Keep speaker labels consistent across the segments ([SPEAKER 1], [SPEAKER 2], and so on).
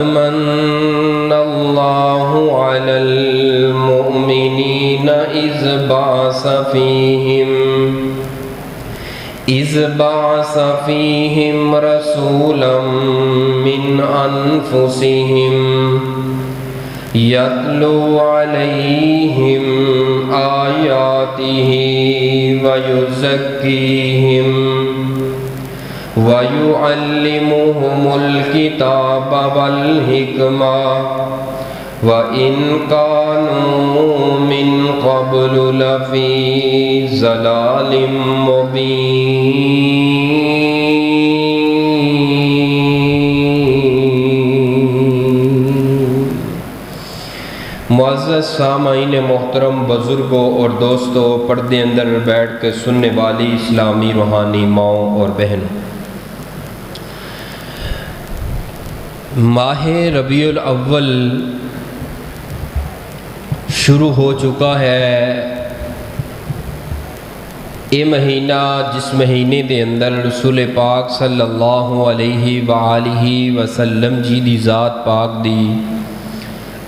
[SPEAKER 1] من اللہ علی المؤمنین اذ بعث فیہم رسولا من انفسہم یتلو علیہم آیاتہ ویزکیہم وَيُعَلِّمُهُمُ الْكِتَابَ وَالْحِكْمَةَ وَإِنْ كَانُوا مِنْ قَبْلُ لَفِي ضَلَالٍ مُبِينٍ۔ معزز سامعین محترم، بزرگوں اور دوستوں، پردے اندر بیٹھ کے سننے والی اسلامی روحانی ماؤں اور بہنوں، ماہ ربیع الاول شروع ہو چکا ہے۔ یہ مہینہ جس مہینے دے اندر رسول پاک صلی اللہ علیہ وآلہ وسلم جی دی ذات پاک دی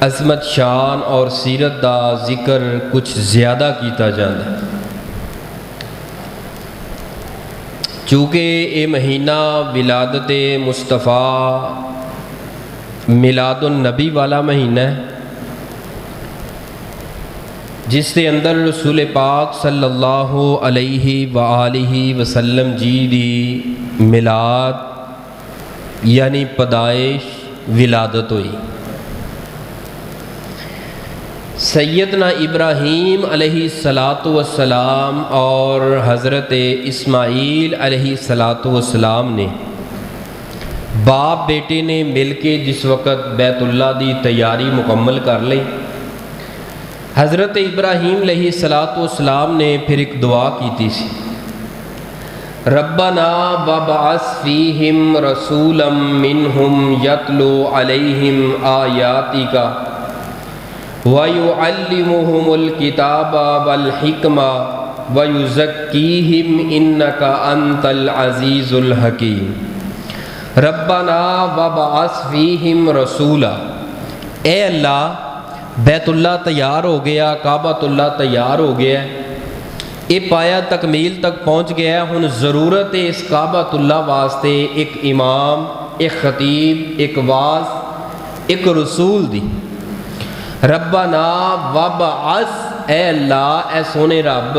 [SPEAKER 1] عظمت شان اور سیرت دا ذکر کچھ زیادہ کیتا جاندہ ہے، چونکہ یہ مہینہ ولادت مصطفیٰ میلاد النبی والا مہینہ ہے، جس کے اندر رسول پاک صلی اللہ علیہ وآلہ وسلم جی دی میلاد یعنی پیدائش ولادت ہوئی۔ سیدنا ابراہیم علیہ السلام اور حضرت اسماعیل علیہ السلام نے باپ بیٹے نے مل کے جس وقت بیت اللہ دی تیاری مکمل کر لی، حضرت ابراہیم علیہ السلام نے پھر ایک دعا کی تھی، ربنا وابعث فیہم رسولا منہم یتلو علیہم آیاتک وَيُعَلِّمُهُمُ الْكِتَابَ وَالْحِكْمَةَ وَيُزَكِّيهِمْ إِنَّكَ أَنْتَ الْعَزِيزُ الْحَكِيمُ۔ ربنا وابعث فیہم رسولا، اے اللہ بیت اللہ تیار ہو گیا، کعبۃ اللہ تیار ہو گیا ہے، یہ پایا تکمیل تک پہنچ گیا ہے، ہن ضرورت ہے اس کعبۃ اللہ واسطے ایک امام، ایک خطیب، ایک واعظ، ایک رسول دی۔ ربنا وابعث، اے اللہ اے سونے رب،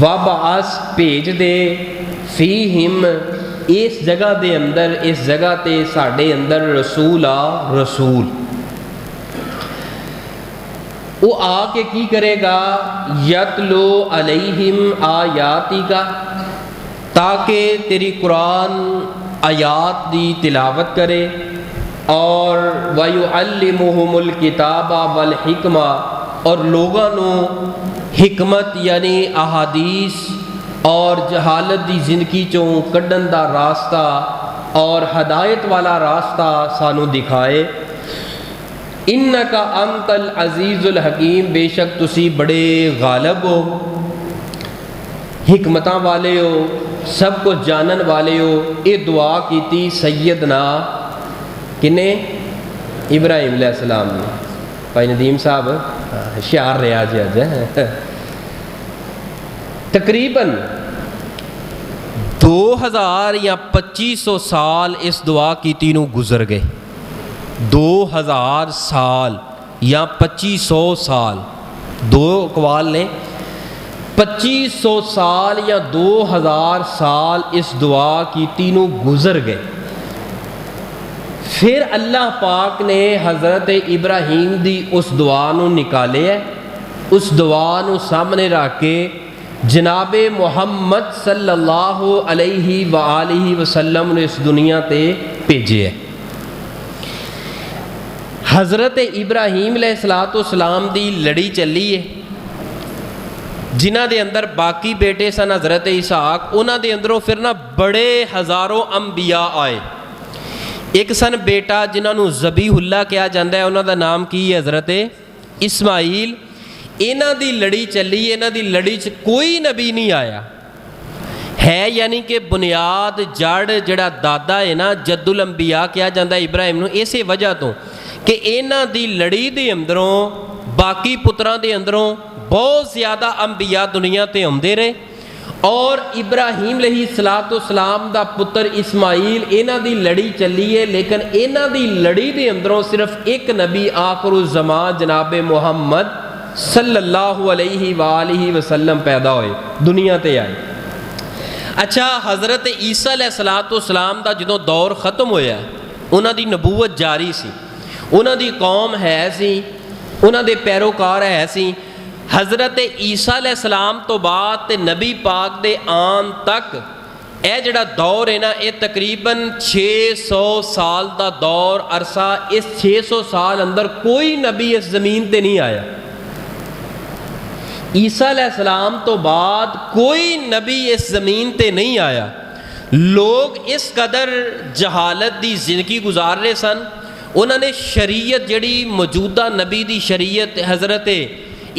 [SPEAKER 1] وابعث بھیج دے، فیہم اس جگہ دے اندر، اس جگہ تے ساڈے اندر رسولا، رسول وہ آ کے کی کرے گا، یتلو علیہم آیاتی کا، تاکہ تیری قرآن آیات دی تلاوت کرے، اور وَيُعَلِّمُهُمُ الْكِتَابَ وَالْحِكْمَةَ، اور لوگاں نو حکمت یعنی احادیث اور جہالت دی زندگی چوں کڈن دا راستہ اور ہدایت والا راستہ سانو دکھائے۔ اِنَّكَ أَنْتَ الْعَزِيزُ الْحَكِيمُ، بے شک تسی بڑے غالب ہو، حکمتاں والے ہو، سب کو جانن والے ہو۔ یہ دعا کیتی سیدنا کنے ابراہیم علیہ السلام نے۔ بھائی ندیم صاحب ہوشیار رہا جی اج، تقریباً 2000 یا 2500 سال اس دعا کیتی نو گزر گئے، 2000 سال یا 2500 سال، دو اقوال نے، 2500 سال یا 2000 سال اس دعا کیتی نو گزر گئے۔ پھر اللہ پاک نے حضرت ابراہیم دی اس دعا نو نکالے ہے، اس دعا نو سامنے رکھ کے جناب محمد صلی اللہ علیہ وآلہ وسلم نے اس دنیا تے بھیجے ہے۔ حضرت ابراہیم علیہ السلام دی لڑی چلی ہے، جنہ دے اندر باقی بیٹے سن حضرت اسحاق، انہاں دے اندروں پھر نہ بڑے ہزاروں انبیاء آئے۔ ایک سن بیٹا جنہاں نو ذبیح اللہ کہا جاندہ ہے، انہاں دا نام کی ہے حضرت اسماعیل۔ انہاں دی لڑی چلی، انہاں دی لڑی چ کوئی نبی نہیں آیا، ہے یعنی کہ بنیاد جڑ جڑا دادا ہے نا جد الانبیاء کیا جاتا ہے ابراہیم نو اسی وجہ تو کہ انہاں دی لڑی دے اندروں باقی پتراں دے اندروں بہت زیادہ انبیاء دنیا تے آندے رہے اور ابراہیم علیہ السلام دا پتر اسماعیل انہاں دی لڑی چلی ہے لیکن انہاں دی لڑی دے اندروں صرف ایک نبی آخر الزمان جناب محمد صلی اللہ علیہ وآلہ وسلم پیدا ہوئے دنیا تے آئے۔ اچھا حضرت عیسیٰ علیہ السلام دا جدوں دور ختم ہویا انہاں دی نبوت جاری سی، انہاں دی قوم ہے سی، انہاں دے پیروکار ہے سی۔ حضرت عیسیٰ علیہ السلام تو بعد تے نبی پاک دے آن تک اے جڑا دور ہے نا اے تقریباً 600 سال دا دور عرصہ، اس 600 سال اندر کوئی نبی اس زمین تے نہیں آیا۔ عیسیٰ علیہ السلام تو بعد کوئی نبی اس زمین تے نہیں آیا۔ لوگ اس قدر جہالت دی زندگی گزار رہے سن، انہوں نے شریعت جڑی موجودہ نبی دی شریعت حضرت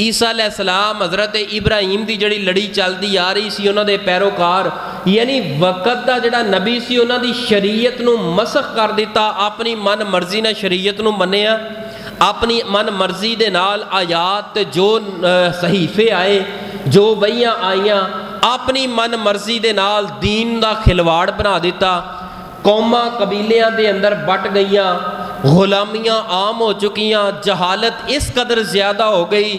[SPEAKER 1] عیسیٰ علیہ السلام حضرت ابراہیم دی جڑی لڑی چلتی آ رہی سی انہوں دے پیروکار یعنی وقت دا جڑا نبی سی انہوں دی شریعت نو مسخ کر دیتا، اپنی من مرضی نہ شریعت نو منیا، اپنی من مرضی دے نال آیات جو صحیفے آئے جو وحیاں آئیاں اپنی من مرضی دے نال دین دا کھلواڑ بنا دیتا، قوماں قبیلیاں دے اندر بٹ گئیاں، غلامیاں عام ہو چکیاں، جہالت اس قدر زیادہ ہو گئی،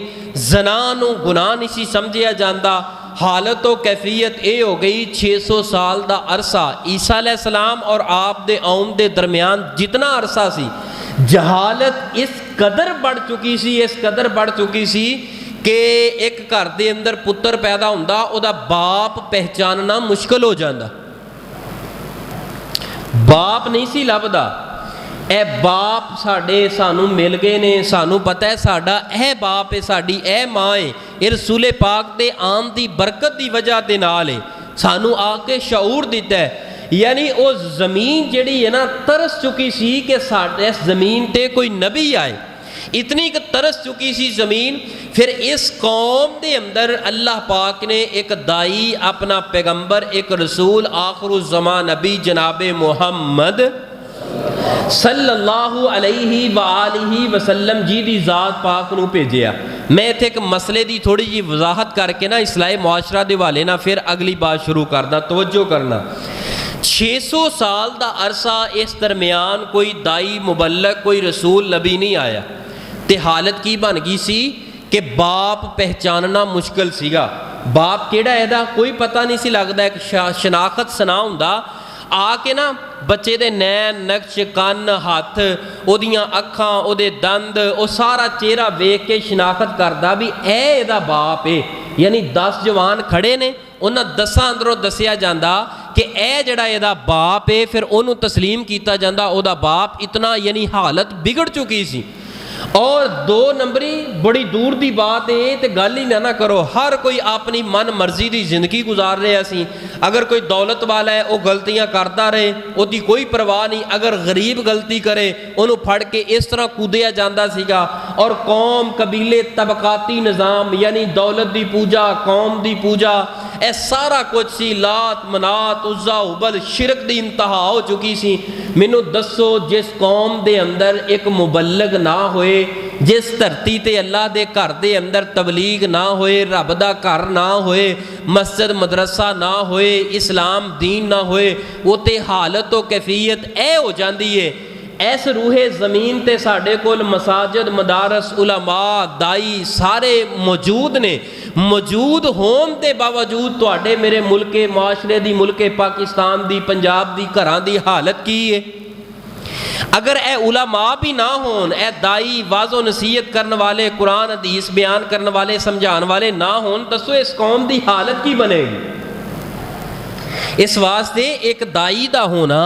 [SPEAKER 1] زنا نو گناہ نہیں سی سمجھیا جاندا، حالت و کیفیت اے ہو گئی 600 سال دا عرصہ عیسیٰ علیہ السلام اور آپ دے آن دے درمیان جتنا عرصہ سی جہالت اس قدر بڑھ چکی سی، اس قدر بڑھ چکی سی کہ ایک گھر دے اندر پتر پیدا ہوندا او دا باپ پہچاننا مشکل ہو جاندا، باپ نہیں سی لبدا، اے باپ ساڈے سانو مل گئے نے، سانو پتہ ہے ساڈا اے باپ ہے، ساڈی اے ماں ہے، اے رسول پاک دے آن دی برکت دی وجہ دے نال ہے، سانو آ کے شعور دیتا ہے۔ یعنی او زمین جڑی ہے نا ترس چکی سی کہ اس زمین تے کوئی نبی آئے، اتنی کہ ترس چکی سی زمین۔ پھر اس قوم دے اندر اللہ پاک نے ایک دائی، اپنا پیغمبر، ایک رسول آخر الزمان نبی جناب محمد صلی اللہ علیہ وآلہ وسلم جی دی ذات پاک نو بھیجیا۔ میں اتنے ایک مسئلے دی تھوڑی جی وضاحت کر کے نا اصلاح معاشرہ دے والے نا پھر اگلی بات شروع کرنا، توجہ کرنا۔ 600 سال دا عرصہ اس درمیان کوئی دائی مبلغ کوئی رسول نبی نہیں آیا تے حالت کی بن گئی سی کہ باپ پہچاننا مشکل سیگا، باپ کیڑا ہے دا کوئی پتہ نہیں سی لگدا، ایک شناخت سنا ہوندا آ کے نا بچے دے نین نقش کن ہاتھ او دیاں اکھاں او دے دند او سارا چہرہ ویکھ کے شناخت کردا بھی اے دا باپ ہے، یعنی 10 جوان کھڑے نے انہاں 10 اندروں دسیا جاندا کہ اے جڑا اے دا باپ ہے، پھر انہوں تسلیم کیتا جاندا او دا باپ، اتنا یعنی حالت بگڑ چکی سی۔ اور 2 نمبری بڑی دور دی بات ہے تے گل ہی نہ کرو، ہر کوئی اپنی من مرضی دی زندگی گزار رہے سی، اگر کوئی دولت والا ہے وہ غلطیاں کرتا رہے وہ دی کوئی پرواہ نہیں، اگر غریب غلطی کرے انہوں پھڑ کے اس طرح کودیا جاندہ سیگا، اور قوم قبیلے طبقاتی نظام یعنی دولت دی پوجا، قوم دی پوجا، اے سارا کچھ سی، لات منات عزا حبل شرک دی انتہا ہو چکی سی۔ مینوں دسو جس قوم دے اندر ایک مبلغ نہ ہوئے، جس دھرتی تے اللہ دے گھر دے اندر تبلیغ نہ ہوئے، رب دا گھر نہ ہوئے، مسجد مدرسہ نہ ہوئے، اسلام دین نہ ہوئے، وہ تے حالت و کیفیت اے ہو جاندی ہے۔ ایس روح زمین تے ساڑھے کول مساجد، مدارس، علماء، دائی سارے موجود نے، موجود ہون تے باوجود تواڈے میرے ملک معاشرے دی، ملک پاکستان دی، پنجاب دی گھراں دی حالت کی ہے؟ اگر اے علماء بھی نہ ہون، اے دائی واضح و نصیحت کرنے والے، قرآن حدیث بیان کرنے والے، سمجھان والے نہ ہون، دسو اس قوم دی حالت کی بنے گی؟ اس واسطے ایک دائی دا ہونا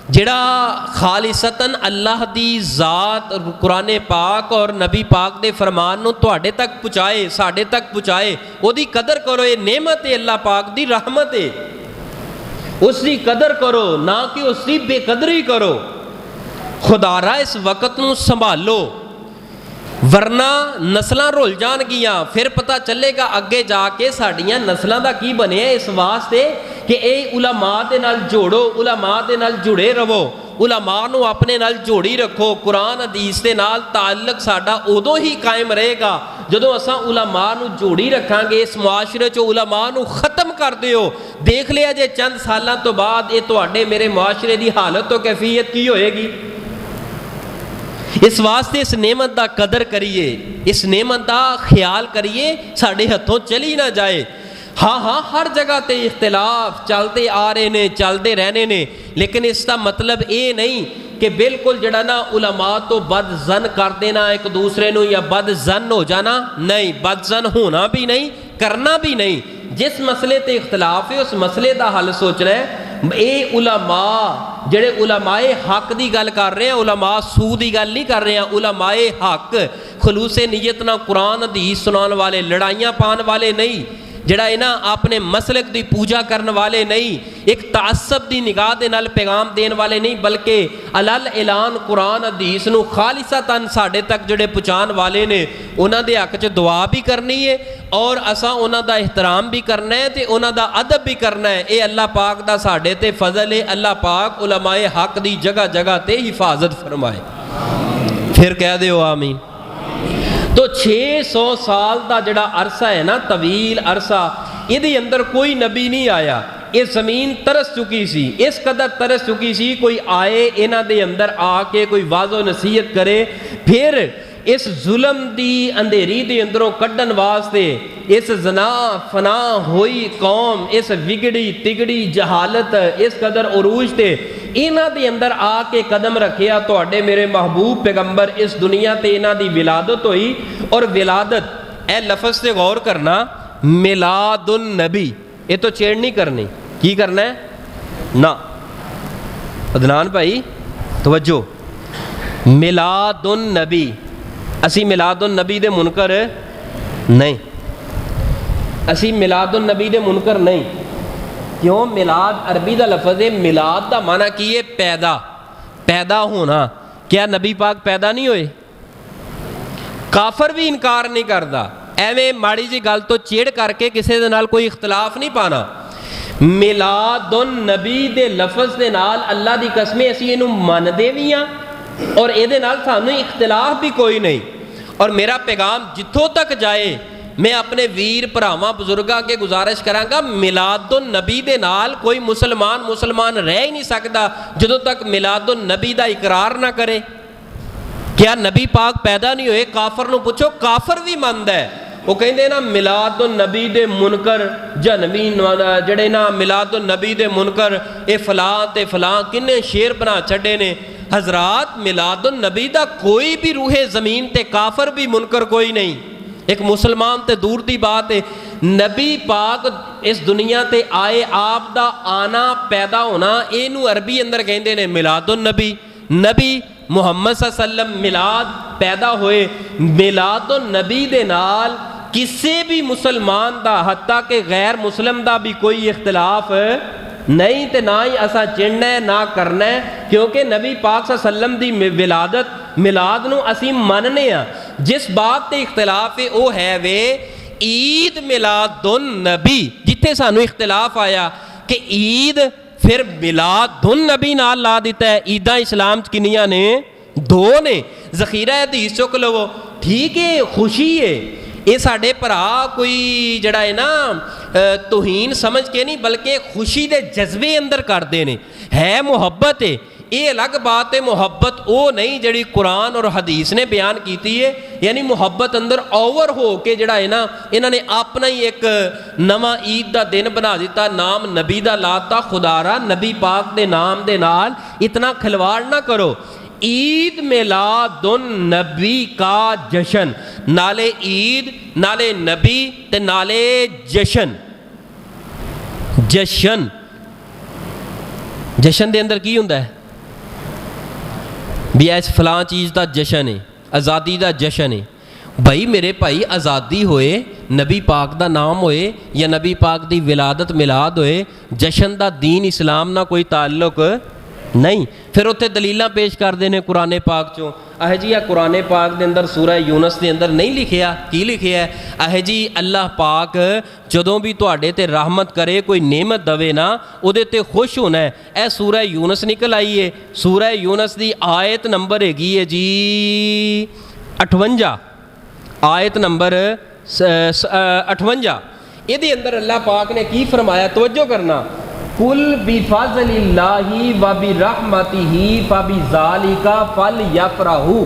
[SPEAKER 1] جڑا خالصتاً اللہ دی ذات، قرآن پاک اور نبی پاک دے فرمان نو تواڈے تک پہنچائے، ساڈے تک پہنچائے، او دی قدر کرو، یہ نعمت ہے اللہ پاک دی، رحمت ہے، اس دی قدر کرو نہ کہ اس دی بے قدری کرو۔ خدا را اس وقت نو سنبھالو ورنہ نسلاں رول جان گیاں، پھر پتہ چلے گا اگے جا کے ساڈیاں نسلاں دا کی بنے۔ اس واسطے کہ اے علماء دے نال جوڑو، علماء دے نال جڑے رہو، علماء نو اپنے نال جوڑی رکھو۔ قرآن حدیث دے نال تعلق ساڈا ادوں ہی قائم رہے گا جدوں اساں علماء نو جوڑی رکھاں گے۔ اس معاشرے چو علماء نو ختم کر دیو، دیکھ لیا جے چند سالاں تو بعد یہ تواڈے میرے معاشرے دی حالت و کیفیت کی ہوئے گی۔ اس واسطے اس نعمت دا قدر کریے، اس نعمت دا خیال کریے، ساڈے ہتھوں چلی نہ جائے۔ ہاں ہر جگہ تے اختلاف چلتے آ رہے نے، چلتے رہنے نے، لیکن اس کا مطلب یہ نہیں کہ بالکل جڑا نا علماء تو بد زن کر دینا ایک دوسرے نو یا بد زن ہو جانا، نہیں، بد زن ہونا بھی نہیں، کرنا بھی نہیں۔ جس مسئلے تے اختلاف ہے اس مسئلے دا حل سوچنا ہے۔ اے علماء جڑے علماء حق دی گل کر رہے ہیں، علماء سو دی گل نہیں کر رہے ہیں، علماء حق خلوص نیت نہ قرآن حدیث سنان والے، لڑائیاں پان والے نہیں، جڑا ہے نا اپنے مسلک دی پوجا کرن والے نہیں، ایک تعصب دی نگاہ دے نال پیغام دین والے نہیں، بلکہ علل اعلان قرآن حدیث نو خالصتاً ساڈے تک جڑے پہنچان والے نے، انہاں دے حق چ دعا بھی کرنی ہے اور اساں انہاں دا احترام بھی کرنا ہے تے انہاں دا ادب بھی کرنا ہے۔ اے اللہ پاک دا ساڈے تے فضل ہے، اللہ پاک علماء حق دی جگہ جگہ تے حفاظت فرمائے۔ پھر کہہ دیو آمین۔ تو 600 سال دا جڑا عرصہ ہے نا، طویل عرصہ، یہ اندر کوئی نبی نہیں آیا۔ یہ زمین ترس چکی سی، اس قدر ترس چکی سی، کوئی آئے انہاں دے اندر آ کے کوئی واضح و نصیحت کرے، پھر اس ظلم دی اندھیری دے اندروں کڈن واسطے اس زنا فنا ہوئی قوم، اس وگڑی تگڑی جہالت اس قدر عروج تے انہاں دے اندر آ کے قدم رکھیا تواڈے میرے محبوب پیغمبر اس دنیا تے انہاں دی ولادت ہوئی۔ اور ولادت اے لفظ سے غور کرنا، میلاد النبی، یہ تو چیڑ نہیں کرنی، کی کرنا ہے نا عدنان بھائی توجہ، میلاد النبی، اسی میلاد النبی دے منکر نہیں، اسی میلاد النبی دے منکر نہیں۔ کیوں؟ میلاد عربی دا لفظ ہے، میلاد دا معنی کی ہے پیدا، پیدا ہونا۔ کیا نبی پاک پیدا نہیں ہوئے؟ کافر بھی انکار نہیں کرتا، ایویں ماڑی جی گل تو چیڑ کر کے کسی دے نال کوئی اختلاف نہیں پانا۔ میلاد النبی دے لفظ دے نال اللہ دی قسمیں اسی اینو مندے بھی ہاں اور اے دے نال سانوں اختلاف بھی کوئی نہیں۔ اور میرا پیغام جتھوں تک جائے، میں اپنے ویر بھراواں بزرگاں کے گزارش کراں گا، میلاد النبی دے نال کوئی مسلمان رہ ہی نہیں سکتا جدوں تک میلاد النبی دا اقرار نہ کرے۔ کیا نبی پاک پیدا نہیں ہوئے؟ کافر نو پوچھو، کافر بھی مند ہے، وہ کہندے نا میلاد النبی دے منکر جنمی جڑے نا میلاد النبی دے منکر اے فلاں تے فلاں کنے شیر بنا چھڑے نے۔ حضرات میلاد النبی دا کوئی بھی روح زمین تے کافر بھی منکر کوئی نہیں، ایک مسلمان تے دور دی بات ہے۔ نبی پاک اس دنیا تے آئے، آپ دا آنا پیدا ہونا، اینو عربی اندر کہندے نے میلاد النبی۔ نبی محمد صلی اللہ علیہ وسلم میلاد پیدا ہوئے، میلاد النبی دے نال کسی بھی مسلمان دا حتیٰ کہ غیر مسلم دا بھی کوئی اختلاف نہیں تے نہ ہی اسا چڑھنا ہے نہ کرنا ہے، کیونکہ نبی پاک صلی اللہ علیہ وسلم دی ولادت میلاد نو اسی مننے ہاں۔ جس بات تے اختلاف ہے وہ ہے وے عید میلاد النبی، جتھے سانو اختلاف آیا کہ عید پھر میلاد النبی نال لا دیتا ہے۔ عیداں اسلام کنیاں نے؟ دو نے۔ ذخیرہ حدیث چک لو، ٹھیک ہے خوشی ہے، یہ ساڈے بھرا کوئی جڑا ہے نا توہین سمجھ کے نہیں بلکہ خوشی دے جذبے اندر کرتے ہیں، ہے محبت ہے، یہ الگ بات ہے۔ محبت او نہیں جڑی قرآن اور حدیث نے بیان کیتی ہے، یعنی محبت اندر اوور ہو کے جڑا ہے نا انہوں نے اپنا ہی ایک نواں عید دا دن بنا دیتا، نام نبی دا لاتا۔ خدا را نبی پاک دے نام دے نال اتنا کھلواڑ نہ کرو۔ عید میلاد النبی کا جشن، نالے عید نالے نبی تے نالے جشن۔ جشن جشن دے اندر کی ہوندا ہے بھی ایس فلاں چیز دا جشن ہے، آزادی دا جشن ہے۔ بھائی میرے بھائی آزادی ہوئے، نبی پاک دا نام ہوئے یا نبی پاک دی ولادت میلاد ہوئے، جشن دا دین اسلام نہ کوئی تعلق نہیں. پھر اتنے دلیلاں پیش کرتے ہیں قرآن پاک چوں. جی قرآن پاک دے اندر سورہ یونس دے اندر نہیں لکھیا. کی لکھیا ہے؟ جی اللہ پاک جدوں بھی تواڈے تے رحمت کرے کوئی نعمت دے نا اودے تے خوش ہونا ہے. اے سورہ یونس نکل آئی ہے. سورہ یونس دی آیت نمبر ہے جی 58. آیت نمبر 58. یہ اندر اللہ پاک نے کی فرمایا؟ توجہ کرنا. قل بفضل اللہ وبرحمتہ فبذالک فلیفرحوا.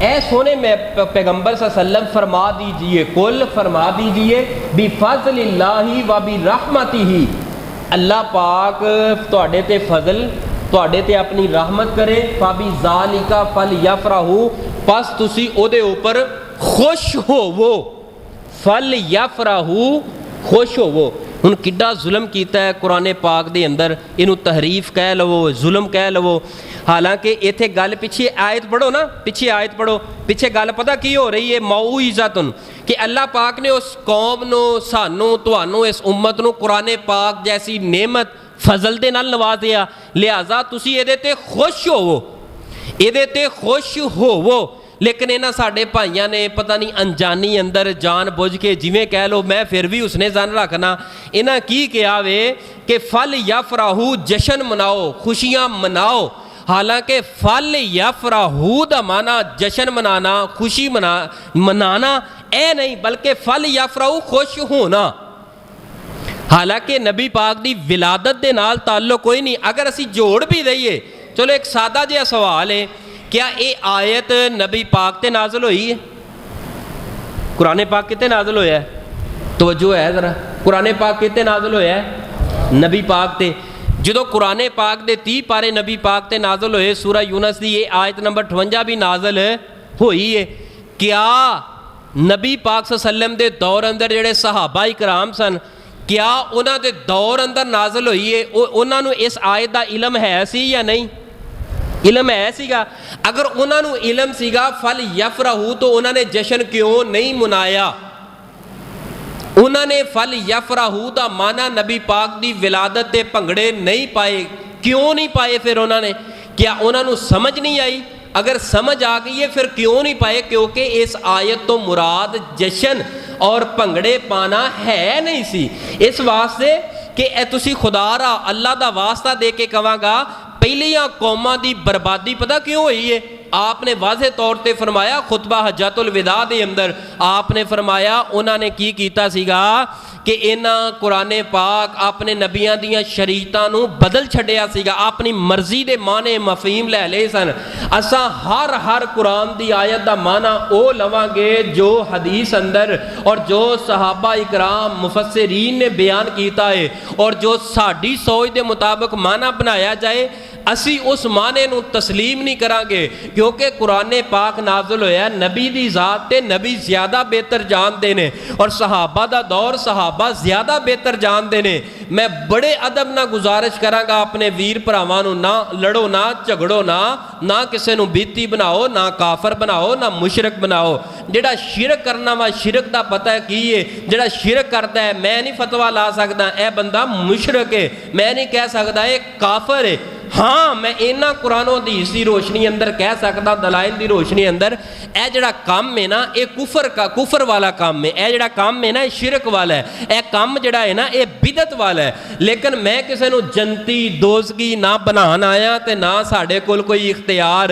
[SPEAKER 1] اے سونے میں پیغمبر صلی اللہ علیہ وسلم فرما دیجئے، قل فرما دیجئے بفضل اللہ وبرحمتہ، اللہ پاک تواڈے تے فضل تواڈے تے اپنی رحمت کرے. فبذالک فلیفرحوا، پس تسی او دے اوپر خوش ہوو. فلیفرحوا، خوش ہوو. ہن کڈا ظلم کیتا ہے قرآن پاک دے اندر، اینو تحریف کہہ لو، ظلم کہہ لو. حالانکہ ایتھے گل پیچھے آیت پڑھو نا، پیچھے آیت پڑھو، پیچھے گل پتہ کی ہو رہی ہے؟ موعظۃ، کہ اللہ پاک نے اس قوم نو، سانو، تانوں، اس امت نو قرآن پاک جیسی نعمت فضل دے نال نوازیا، لہٰذا تسی اے دے تے خوش ہوو، اے دے تے خوش ہوو. لیکن انہاں ساڈے بھائیاں نے پتہ نہیں انجانی اندر جان بوجھ کے جویں کہہ لو، میں پھر بھی اس نے زن رکھنا، انہاں کی کہا وے کہ فل یفرحوا، جشن مناؤ، خوشیاں مناؤ. حالانکہ فل یفرحوا دا معنی جشن منانا، خوشی منانا اے نہیں، بلکہ فل یفرحوا خوش ہونا. حالانکہ نبی پاک دی ولادت دے نال تعلق کوئی نہیں. اگر اسی جوڑ بھی دئیے، چلو ایک سادہ جہا سوال ہے، کیا یہ آیت نبی پاک تے نازل ہوئی ہے؟ قرآن پاک کتے نازل ہویا ہے؟ توجہ ہے ذرا، قرآن پاک کتے نازل ہویا ہے؟ نبی پاک تے. جدو قرآن پاک دے 30 پارے نبی پاک تے نازل ہوئے، سورہ یونس دی یہ آیت نمبر 58 بھی نازل ہوئی ہے. کیا نبی پاک صلی اللہ علیہ وسلم دے دور اندر جڑے صحابہ کرام سن، کیا انہاں دے دور اندر نازل ہوئی ہے؟ انہاں نو اس آیت دا علم ہے سی یا نہیں؟ علم ہے سیگا. اگر انہاں نو علم سیگا فل یفرحوا، تو انہاں نے جشن کیوں نہیں منایا؟ انہاں نے فل یفرحوا دا معنی نبی پاک دی ولادت تے بھنگڑے نہیں پائے. کیوں نہیں پائے پھر انہاں نے؟ کیا انہاں نو سمجھ نہیں آئی؟ اگر سمجھ آ گئی ہے پھر کیوں نہیں پائے؟ کیونکہ اس آیت تو مراد جشن اور بھنگڑے پانا ہے نہیں سی. اس واسطے کہ اے تسی خدا را اللہ دا واسطہ دے کے کہاں گا، پہلیاں قوماں دی بربادی پتہ کیوں ہوئی ہے؟ آپ نے واضح طور تے فرمایا خطبہ حجۃ الوداع دے اندر، آپ نے فرمایا انہاں نے کی کیتا سیگا کہ انہاں قرآن پاک اپنے نبیاں دیاں شریعتاں نو بدل چھڈیا سیگا، اپنی مرضی دے معنی مفہوم لے لے سن. اساں ہر قرآن دی آیت دا معنی او لواں گے جو حدیث اندر اور جو صحابہ اکرام مفسرین نے بیان کیتا ہے، اور جو ساڈی سوچ دے مطابق معنی بنایا جائے اسی اس معنی نو تسلیم نہیں کران گے. کیونکہ قرآن پاک نازل ہویا نبی دی ذات تے نبی زیادہ بہتر جان دے نے، اور صحابہ دا دور صحابہ زیادہ بہتر جان دے نے. میں بڑے ادب نہ گزارش کراں گا اپنے ویر بھراواں نو، نہ لڑو، نہ جھگڑو، نہ کسے نو بیتی بناؤ، نہ کافر بناؤ، نہ مشرک بناؤ. جڑا شرک کرنا وا شرک دا پتہ کی ہے؟ جڑا شرک کرتا ہے میں نہیں فتویٰ لا سکدا اے بندہ مشرک ہے، میں نہیں کہہ سکدا اے کافر ہے. ہاں میں اینا قرآن و حدیث دی روشنی اندر کہہ سکتا، دلائل دی روشنی اندر، اے جڑا کام ہے نا اے کفر والا کام ہے، اے جڑا کام ہے نا اے شرک والا ہے، اے کام جڑا ہے نا اے بدعت والا ہے. لیکن میں کسے نو جنتی دوزگی نہ بنان آیا تے نہ ساڈے کول کوئی اختیار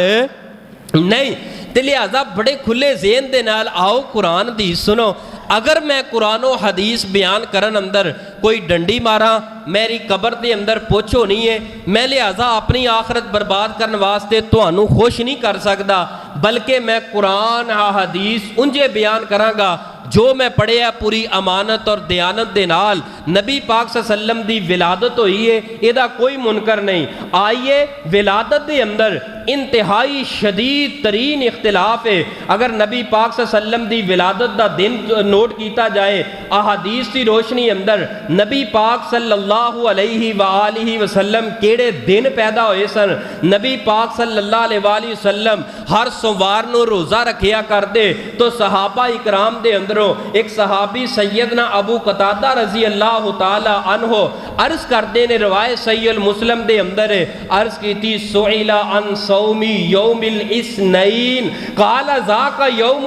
[SPEAKER 1] نہیں. تے لہذا بڑے کھلے ذہن دے نال آؤ قرآن حدیث سنو. اگر میں قرآن و حدیث بیان کرن اندر کوئی ڈنڈی مارا، میری قبر دے اندر پوچھ ہونی ہے، میں لہذا اپنی آخرت برباد کرن واسطے تانوں خوش نہیں کر سکدا، بلکہ میں قرآن حدیث انجے بیان کراں گا جو میں پڑھیا پوری امانت اور دیانت دے نال. نبی پاک صلی اللہ علیہ وسلم دی ولادت ہوئی ہے، یہ دا کوئی منکر نہیں. آئیے ولادت دے اندر انتہائی شدید ترین اختلاف ہے۔ اگر نبی پاک صلی اللہ علیہ وسلم دی ولادت دا دن نوٹ کیتا جائے احادیث دی روشنی اندر، نبی پاک صلی اللہ علیہ وآلہ وسلم کیڑے دن پیدا ہوئے سن؟ نبی پاک صلی اللہ علیہ وآلہ وسلم ہر سوموار نو روزہ رکھیا کرتے، تو صحابہ اکرام دے اندروں ایک صحابی سیدنا ابو قتادہ رضی اللہ تعالی عنہ عرض کرتے نے، روایت صحیح المسلم دے اندر ہے، عرض کی تھی سئل عن صوم یوم الاثنین قال ذاک یوم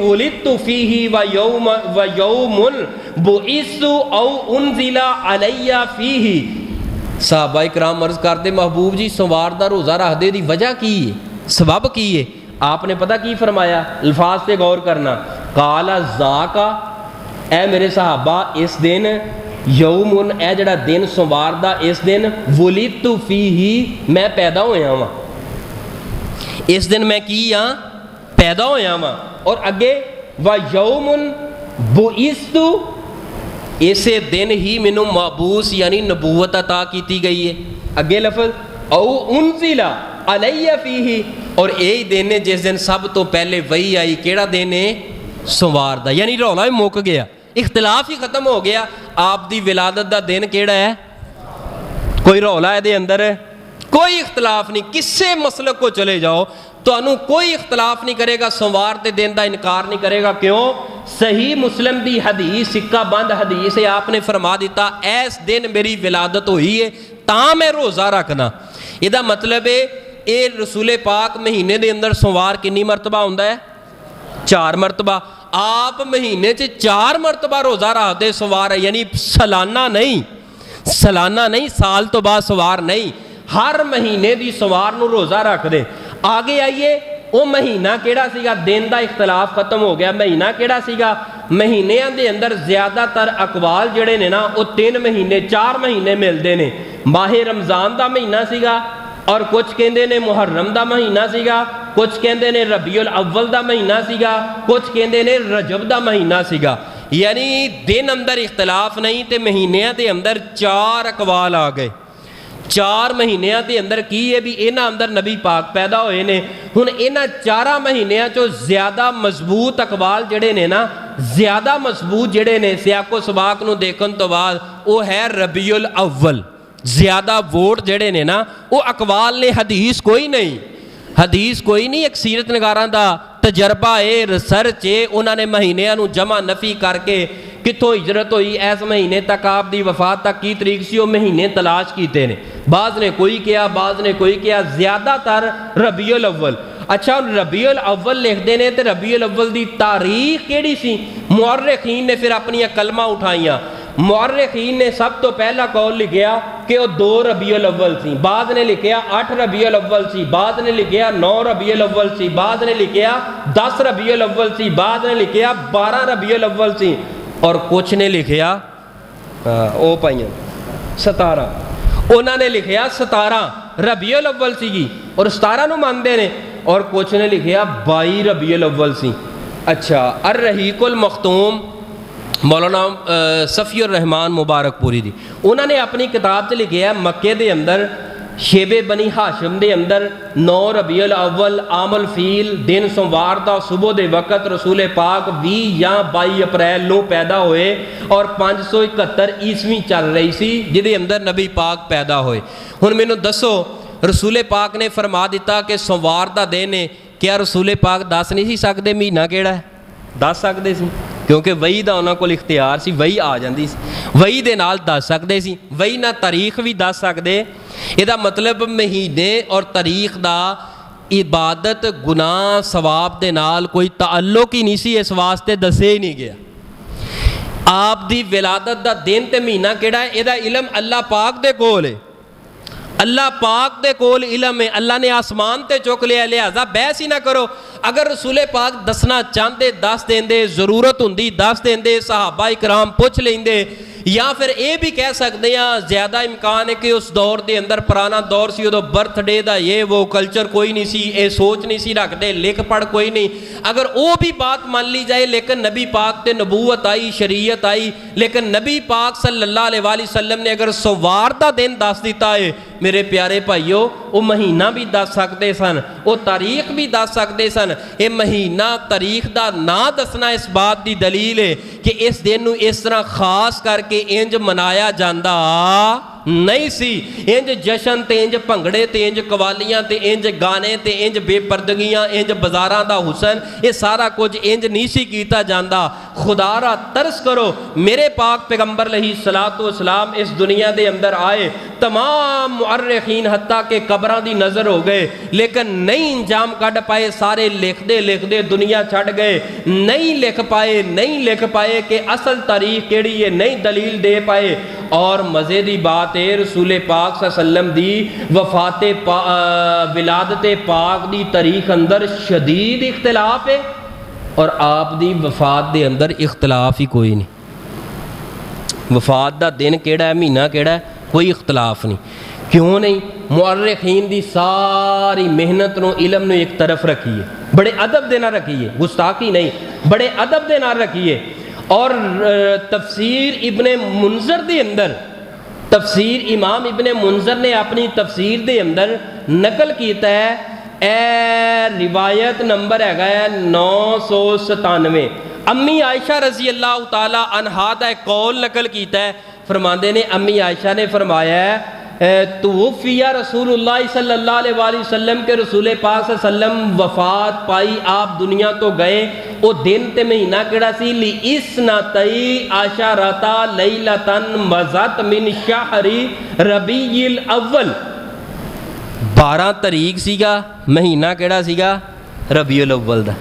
[SPEAKER 1] ولدت فیہ ویوم بعثت او انزل علی فیہ۔ صحابہ کرام عرض کرتے محبوب جی سوموار دا روزہ رکھ دے دی وجہ کی ہے، سبب کی ہے؟ آپ نے پتہ کی فرمایا؟ الفاظ پہ غور کرنا، قال ذاک، اے میرے صحابہ اس دن، یومن اے جڑا دن سوموار دا اس دن، ولدت فیہ میں پیدا ہویا ہاں، اس دن میں کی ہاں؟ پیدا ہویا ہاں۔ اور اگے وَيَوْمٌ بُعِثْتُ، اسے دن ہی مینوں مبعوث یعنی نبوت عطا کیتی گئی ہے۔ اگے لفظ او انزل علی فیہ، اور یہی دن ہے جس دن سب تو پہلے وحی آئی۔ کیڑا دن ہے؟ سوموار دا۔ یعنی رولا ہی مک گیا، اختلاف ہی ختم ہو گیا۔ آپ دی ولادت دا دن کیڑا ہے؟ کوئی رولا ہے دے اندر ہے؟ کوئی اختلاف نہیں۔ کسے مسلک کو چلے جاؤ تو انہوں کوئی اختلاف نہیں کرے گا، سوموار دے دن دا انکار نہیں کرے گا۔ کیوں؟ صحیح مسلم دی حدیث، سکہ بند حدیث ہے، آپ نے فرما دیتا ایس دن میری ولادت ہوئی ہے تاں میں روزہ رکھنا۔ یہ دا مطلب ہے اے رسول پاک مہینے دے اندر سوموار کنی مرتبہ ہوندہ ہے؟ 4 مرتبہ۔ آپ مہینے سے 4 مرتبہ روزہ رکھتے سوار ہے، یعنی سالانہ نہیں، سالانہ نہیں، سال تو بعد سوار نہیں، ہر مہینے دی سوار نو روزہ رکھ دے۔ آگے آئیے، وہ مہینہ کیڑا سیگا؟ دن دا اختلاف ختم ہو گیا۔ مہینہ کیڑا سیگا؟ مہینیاں دے اندر زیادہ تر اقوال جڑے نے نا وہ 3 مہینے 4 مہینے ملتے نے۔ ماہ رمضان دا مہینہ سیگا، اور کچھ کہندے نے محرم دا مہینہ سیگا، کچھ کہندے نے ربیع الاول دا مہینہ سیگا، کچھ کہندے نے رجب دا مہینہ سیگا۔ یعنی دن اندر اختلاف نہیں تے مہینیاں دے اندر 4 اقوال آ گئے۔ 4 مہینیاں دے اندر کی ہے بھی انہاں اندر نبی پاک پیدا ہوئے نے۔ ہن انہاں 4 مہینیاں چو زیادہ مضبوط اقوال جڑے نے نا، زیادہ مضبوط جڑے نے سیاق و سباق نو دیکھن تو بعد وہ ہے ربیع الاول۔ زیادہ ووٹ جڑے نے نا وہ اقوال نے، حدیث کوئی نہیں، حدیث کوئی نہیں، ایک سیرت نگاراں دا تجربہ ہے، ریسرچ ہے۔ انہوں نے مہینیاں نو جمع نفی کر کے کتوں ہجرت ہوئی، ایس مہینے تک آپ دی وفات تک کی تاریخ سی، وہ مہینے تلاش کیتے نے۔ بعض نے کوئی کیا، بعض نے کوئی کیا، زیادہ تر ربیع الاول۔ اچھا ربیع الاول لکھ دینے تے ربیع الاول دی تاریخ کیڑی سی؟ مورخین نے پھر اپنی کلمہ اٹھائیاں۔ مورخین نے سب تو پہلا قول لکھیا کہ وہ 2 ربیع الاول سی، بعد نے لکھیا 8 ربیع الاول سی، بعد نے لکھیا 9 ربیع الاول سی، بعد نے لکھیا 10 ربیع الاول سی، بعد نے لکھیا 12 ربیع الاول سی، اور کچھ نے لکھیا او پائیاں 17۔ انہوں نے لکھیا 17 ربیع الاول سی گی اور 17 نو مانتے نے، اور کچھ نے لکھیا 22 ربیع الاول سی۔ اچھا الرحیق المختوم مولانا صفی الرحمان مبارک پوری دی، انہوں نے اپنی کتاب سے لکھیا ہے مکے دے اندر شیب بنی ہاشم دے اندر 9 ربیع الاول عام الفیل دن سوموار دا صبح دے وقت رسول پاک 20 یا 22 اپریل نو پیدا ہوئے اور 571 عیسوی چل رہی سی جدے اندر نبی پاک پیدا ہوئے۔ ہن مینوں دسو رسول پاک نے فرما دیتا کہ سوموار دا دن ہے، کیا رسول پاک دس نہیں سی سکدے مہینہ کیڑا ہے؟ دس سکدے سی، کیونکہ وہی دا انہاں کول اختیار سی، وہی آ جاندی سی، وہی دے نال دس سکدے سی، وہی نہ تاریخ بھی دس سکدے۔ یہ دا مطلب مہینے اور تاریخ دا عبادت گناہ ثواب دے نال کوئی تعلق ہی نہیں سی، اس واسطے دسے ہی نہیں گیا۔ آپ دی ولادت دا دن تے مہینہ کیڑا ہے، یہ دا علم اللہ پاک دے کول ہے، اللہ پاک دے کول علم ہے، اللہ نے آسمان تے چک لیا، لہذا بحث ہی نہ کرو۔ اگر رسول پاک دسنا چاہتے دس دیندے، ضرورت ہوندی دس دیندے، صحابہ اکرام پوچھ لیندے، یا پھر اے بھی کہہ سکتے ہیں زیادہ امکان ہے کہ اس دور دے اندر پرانا دور سی، وہ برتھ ڈے دا یہ وہ کلچر کوئی نہیں سی، اے سوچ نہیں سی رکھتے، لکھ پڑھ کوئی نہیں، اگر وہ بھی بات مان لی جائے، لیکن نبی پاک تے نبوت آئی، شریعت آئی، لیکن نبی پاک صلی اللہ علیہ وآلہ وسلم نے اگر سوار دا دن دس دیتا ہے میرے پیارے بھائیو وہ مہینہ بھی دس سکتے سن, وہ تاریخ بھی دس سکتے سن. یہ مہینہ تاریخ دا نہ دسنا اس بات دی دلیل ہے کہ اس دن نو اس طرح خاص کر کے انج منایا جاندا نہیں سی. انج جشن تے انج بھنگڑے تے انج قوالیاں تے انج گانے تے انج بے پردگیاں انج بازاراں دا حسن یہ سارا کچھ انج نہیں سی کیتا جاندا. خدا را ترس کرو, میرے پاک پیغمبر علیہ الصلوۃ والسلام اس دنیا دے اندر آئے, تمام مؤرخین حتیٰ کہ قبراں دی نظر ہو گئے لیکن نہیں انجام کڈ پائے. سارے لکھ دے دنیا چھڑ گئے, نہیں لکھ پائے کہ اصل تاریخ کیڑی ہے, نہیں دلیل دے پائے. اور مزے دی بات ہے رسول پاک صلی اللہ علیہ وسلم دی وفات ولادت پاک دی تاریخ اندر شدید اختلاف ہے اور آپ دی وفات دے اندر اختلاف ہی کوئی نہیں. وفات دا دن کیڑا ہے, مہینہ کیڑا ہے, کوئی اختلاف نہیں. کیوں نہیں؟ مؤرخین دی ساری محنت نو علم نو ایک طرف رکھیے, بڑے ادب دے نال رکھیے, گستاخی نہیں, بڑے ادب دے نال رکھیے. اور تفسیر ابن منذر دے اندر, تفسیر امام ابن منذر نے اپنی تفسیر دے اندر نقل کیتا ہے, اے روایت نمبر ہے 997. امی عائشہ رضی اللہ تعالی عنہا دا ایک قول نقل کیتا ہے. فرماندے نے امی عائشہ نے فرمایا ہے توفی رسول اللہ صلی اللہ علیہ وآلہ وسلم کے رسول پاک صلی اللہ علیہ وسلم وفات پائی, آپ دنیا تو گئے. وہ دن تے مہینہ کیڑا سی؟ لِإِسْنَتَيْ عَشَرَةَ لَيْلَةً مَضَتْ مِنْ شَهْرِ رَبِيعِ الْأَوَّلِ. 12 تاریخ سیگا, مہینہ کیڑا سیگا؟ ربیع الاول دا.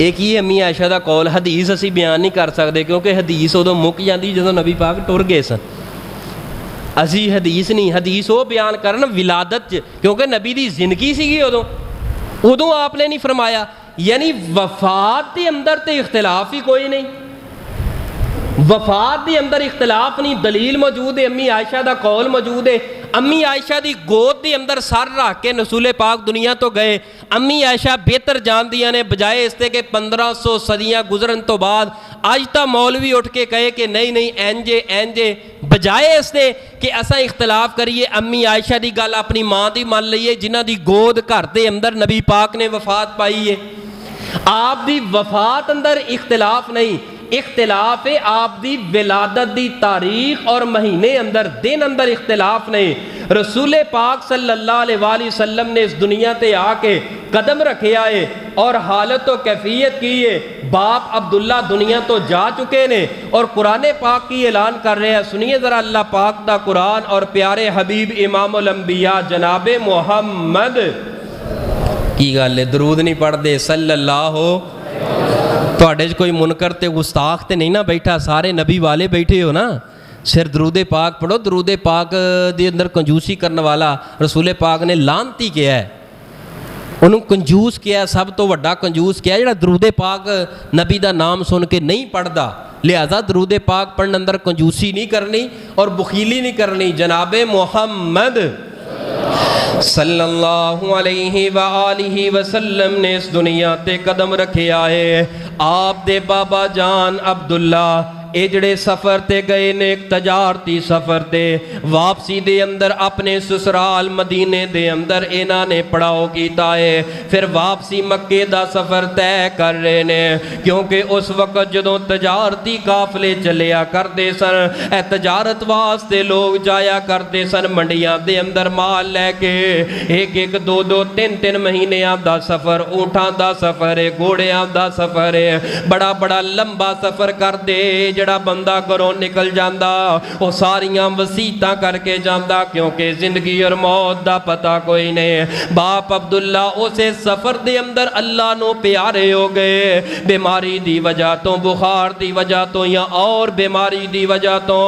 [SPEAKER 1] ایک یہ امی عائشہ دا قول, حدیث اسی بیان نہیں کر سکتے کیونکہ حدیث ادو مک جاندی جدوں نبی پاک ٹر گئے سن. اسی حدیث نہیں, حدیث وہ بیان کرن ولادت کیونکہ نبی دی زندگی سیگی ادوں آپ نے نہیں فرمایا. یعنی وفات دے اندر تے اختلاف ہی کوئی نہیں, وفات دے اندر اختلاف نہیں. دلیل موجود ہے, امی عائشہ دا قول موجود ہے. امی عائشہ دی گود دے اندر سر رکھ کے رسول پاک دنیا تو گئے. امی عائشہ بہتر جان دیا نے, بجائے اس کے 1500 صدیاں گزرن تو بعد آج تا مولوی اٹھ کے کہے کہ نہیں اینجے, بجائے اس نے کہ اسا اختلاف کریے امی عائشہ دی گل اپنی ماں دی مان لئیے جنہ دی گود گھر دے اندر نبی پاک نے وفات پائی ہے. آپ دی وفات اندر اختلاف نہیں, اختلاف ہے آپ دی ولادت دی تاریخ اور مہینے اندر, دن اندر اختلاف نہیں. رسول پاک صلی اللہ علیہ وآلہ وسلم نے اس دنیا تے آ کے قدم رکھے آئے اور حالت و کیفیت کی ہے. باپ عبداللہ دنیا تو جا چکے نے اور قرآن پاک کی اعلان کر رہے ہیں. سنیے ذرا اللہ پاک دا قرآن اور پیارے حبیب امام الانبیاء جناب محمد کی گل ہے. درود نہیں پڑھ دے صلی اللہ تواڈے کوئی منکر تے گستاخ تے نہیں نا بیٹھا, سارے نبی والے بیٹھے ہو نا. سر درود پاک پڑھو. درود پاک دے اندر کنجوسی کرنے والا رسول پاک نے لعنتی کیا ہے, انہوں کنجوس کیا ہے, سب تو وڈا کنجوس کیا ہے جڑا درود پاک نبی دا نام سن کے نہیں پڑھدا. لہذا درود پاک پڑھنے اندر کنجوسی نہیں کرنی اور بخیلی نہیں کرنی. جناب محمد صلی اللہ علیہ وآلہ وسلم نے اس دنیا تے قدم رکھے آئے. آپ دے بابا جان عبداللہ اے جڑے سفر تے گئے نے, ایک تجارتی سفر تے واپسی دے اندر اپنے سسرال مدینے دے اندر انہاں نے پڑاؤ کیتا ہے. پھر واپسی مکے دا سفر طے کر رہے نے کیونکہ اس وقت جدوں تجارتی قافلے چلیا کرتے سن, اے تجارت واسطے لوگ جایا کرتے سن منڈیاں دے اندر مال لے کے. ایک 2 3 مہینیاں دا سفر, اونٹاں دا سفر ہے, گھوڑیاں دا سفر ہے, بڑا لمبا سفر کر دے. جڑا بندہ گھروں نکل جاندا وہ ساریاں وسیعتاں کر کے جاندا کیونکہ زندگی اور موت دا پتہ کوئی نہیں. باپ عبداللہ اسے سفر دے اندر اللہ نو پیارے ہو گئے. بیماری دی وجہ تو, بخار دی وجہ تو یا اور بیماری دی وجہ تو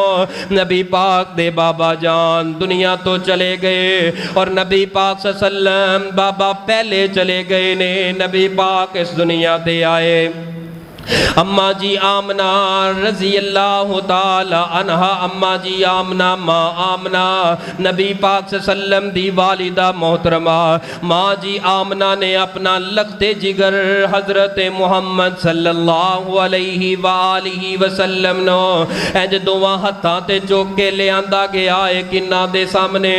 [SPEAKER 1] نبی پاک دے بابا جان دنیا تو چلے گئے اور نبی پاک صلی اللہ علیہ وسلم بابا پہلے چلے گئے نے. نبی پاک اس دنیا تے آئے اما جی آمنہ رضی اللہ تعالی عنہا، اما جی آمنہ ماں آمنہ نبی پاک صلی اللہ علیہ وسلم دی والدہ محترمہ ماں جی آمنہ نے اپنا لخت جگر حضرت محمد صلی اللہ علیہ وآلہ وسلم نو انج دوواں ہتھاں تے چوک کے لے آندا گیا ہے کنہ دے سامنے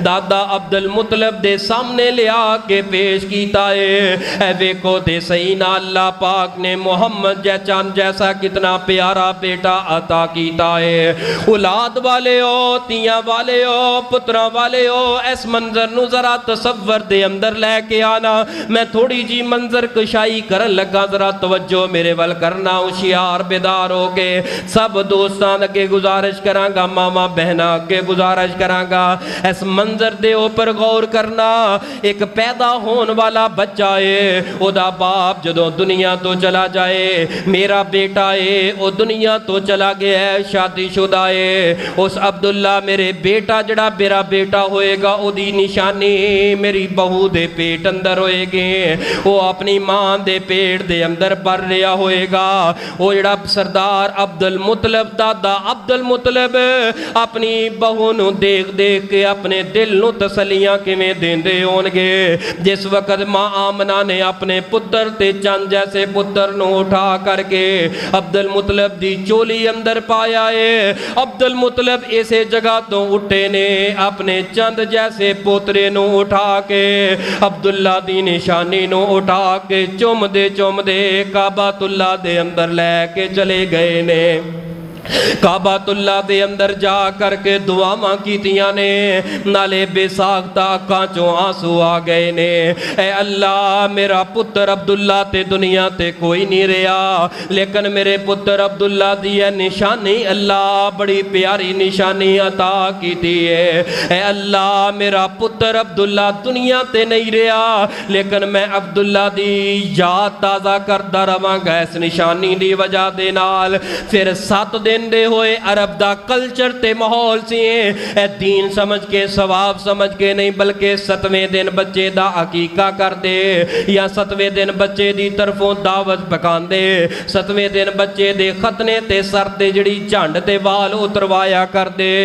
[SPEAKER 1] دادا عبد المطلب دے سامنے لے آ کے پیش کیتا ہے۔ اے ویکھو تے صحیح نہ اللہ پاک نے محمد چاند جیسا کتنا پیارا بیٹا عطا کیتا ہے۔ اولاد والے ہو، تیاں والے ہو، پترہ والے ہو، اس منظر نو ذرا تصور دے اندر لے کے آنا۔ میں تھوڑی جی منظر کشائی کرن لگا، ذرا توجہ میرے ول کرنا، ہوشیار بیدار ہو کے سب دوستان اگے گزارش کراں گا، ماما بہنا اگے گزارش کراں گا، اس منظر دے اوپر غور کرنا۔ ایک پیدا ہون والا بچہ ہے، او دا باپ جدوں دنیا تو چلا جائے، میرا بیٹا ہے وہ دنیا تو چلا گیا ہے، شادی شدہ ہے، اس عبداللہ میرے بیٹا جڑا میرا بیٹا ہوئے گا او دی نشانی میری بہو دے پیٹ اندر ہوئے گے، وہ اپنی ماں دے پیٹ دے اندر پر رہا ہوئے گا۔ وہ جڑا سردار عبد المطلب دادا عبد المطلب اپنی بہو نو دیکھ دیکھ کے اپنے دل نو تسلیاں کیویں دیندے ہون گے جس وقت ماں آمنہ نے اپنے پتر تے چند جیسے پتر نو اٹھا کر کے عبد المطلب دی چولی اندر پایا ہے۔ عبد المطلب اسے جگہ تو اٹھے نے اپنے چند جیسے پوترے نو اٹھا کے عبداللہ دی نشانی نو اٹھا کے چم دے کعبۃ اللہ دے اندر لے کے چلے گئے نے۔ کعبۃ اللہ دے اندر جا کر کے دعاواں کیتیاں نے، نالے بے ساختہ آنکھاں چوں آنسو آ گئے نے۔ اے اللہ میرا پتر عبداللہ تے دنیا تے کوئی نہیں رہا، لیکن میرے پتر عبداللہ دی ہے نشانی اللہ بڑی پیاری نشانی عطا کیتی ہے۔ اے اللہ میرا پتر عبداللہ دنیا تے نہیں رہا، لیکن میں عبداللہ دی یاد تازہ کردہ رواں گا اس نشانی دی وجہ دے نال۔ پھر 7 دن دے ہوئے عرب دا کلچر تے ماحول سی اے دین سمجھ کے ثواب سمجھ کے نہیں، بلکہ 7ویں دن بچے دا عقیقہ کر دے یا 7ویں دن بچے دی طرفوں دعوت پکان دے، 7ویں دن بچے دے ختنے تے سر تے جڑی جھنڈ تے وال اتروایا کر دے۔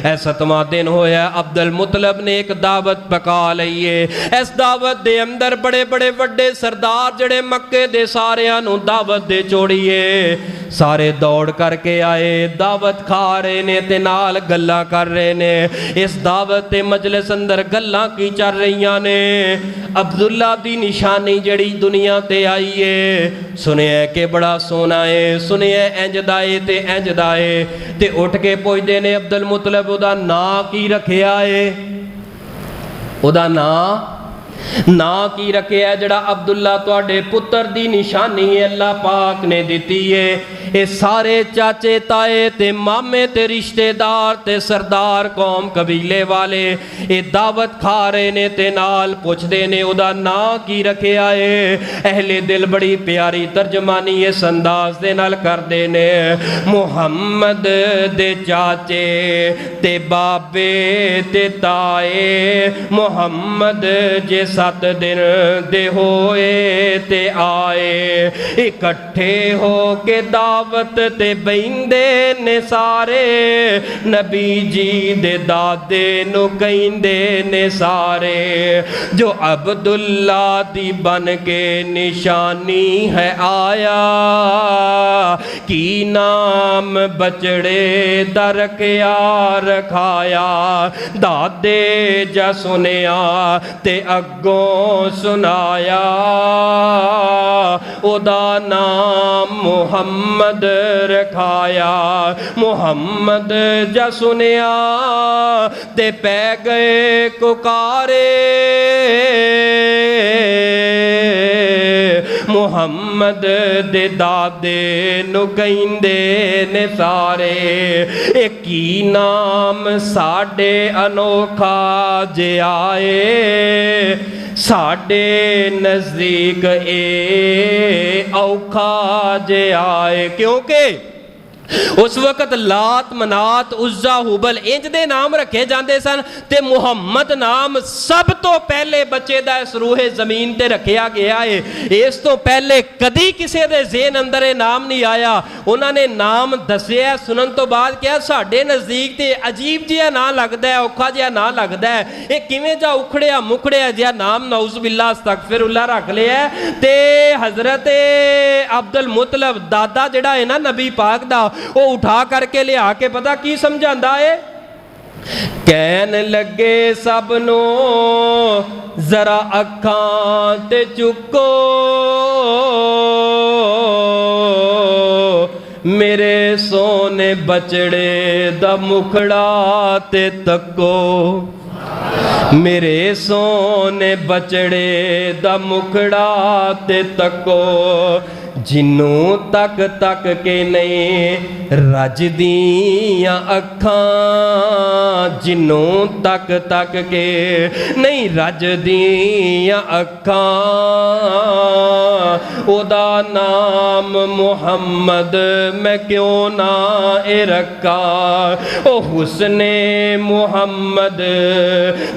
[SPEAKER 1] اے 7واں دن ہویا عبد المطلب نے ایک دعوت پکا لئیے، اس دعوت دے اندر بڑے بڑے وڈے سردار جڑے مکے دے ساریاں نو دعوت دے چوڑیے، سارے دوڑ کر کے آئے، دعوت کھا رہے نے تے نال گلاں کر رہے نے۔ اس دعوت تے مجلس اندر گلاں کی چل رہیاں نے۔ عبداللہ دی نشانی جڑی دنیا تے آئی ہے، سنیا کہ بڑا سونا ہے، سنیا انج دائے تے انج دائے تے اٹھ کے پوچھ دے نے عبد المطلب دا نا کی رکھیا ہے، او دا نا کی رکھے ہے جڑا عبداللہ تواڈے پتر دی نشانی ہے اللہ پاک نے دیتی ہے۔ اے سارے چاچے تائے تے مامے تے رشتہ دار تے سردار قوم قبیلے والے اے دعوت کھا رہے نے تے نال پوچھ دے نے او دا نا کی رکھے آئے۔ اہل دل بڑی پیاری ترجمانی اس انداز دے نال کر دے نے، محمد دے چاچے تے بابے تے تائے، محمد جے 7 دن دے ہوئے تے آئے، اکٹھے ہو کے دعوت تے بیندے نے سارے، نبی جی دے دادے نو کہندے نے سارے، جو عبداللہ دی بن کے نشانی ہے آیا، کی نام بچڑے در کیا رکھایا، دادے جا سنیا تے اگوں سنایا، او دا نام محمد رکھایا، محمد جا سنیا تے پہ گئے ککارے، محمد دے دادے نو کہندے نے سارے، ایک ہی نام ساڈے انوکھا جے آئے، ساڈے نزدیک اے اوکھا جے آئے، کیونکہ اس وقت لات منات عزا حبل انج دے نام رکھے جاندے سن تے محمد نام سب تو پہلے بچے دا اس روح زمین تے رکھیا گیا ہے. اس تو پہلے کدی کسے دے ذہن اندر نام نہیں آیا. انہوں نے نام دسیا سنن تو بعد کیا ساڈے نزدیک تے عجیب جہا نام لگدا ہے, اوکھا جہا نام لگدا ہے. یہ کیویں جا اکھڑیا مکھڑیا جہا نام نعوذ باللہ استغفر اللہ رکھ لیا ہے. تے حضرت عبد المطلب دادا جڑا ہے نا نبی پاک دا وہ اٹھا کر کے لیا کے پتہ کی سمجھاندا ہے, کہن لگے سب نو ذرا اکھاں تے چکو میرے سونے بچڑے دا مکھڑا تے تکو, میرے سونے بچڑے دا مکھڑا تے تکو, جنوں تک تک کے نہیں رج دیاں اکھاں, جنوں تک تک کے نہیں رج دیاں اکھاں, او دا نام محمد میں کیوں نہ اے رکھا, او حسن محمد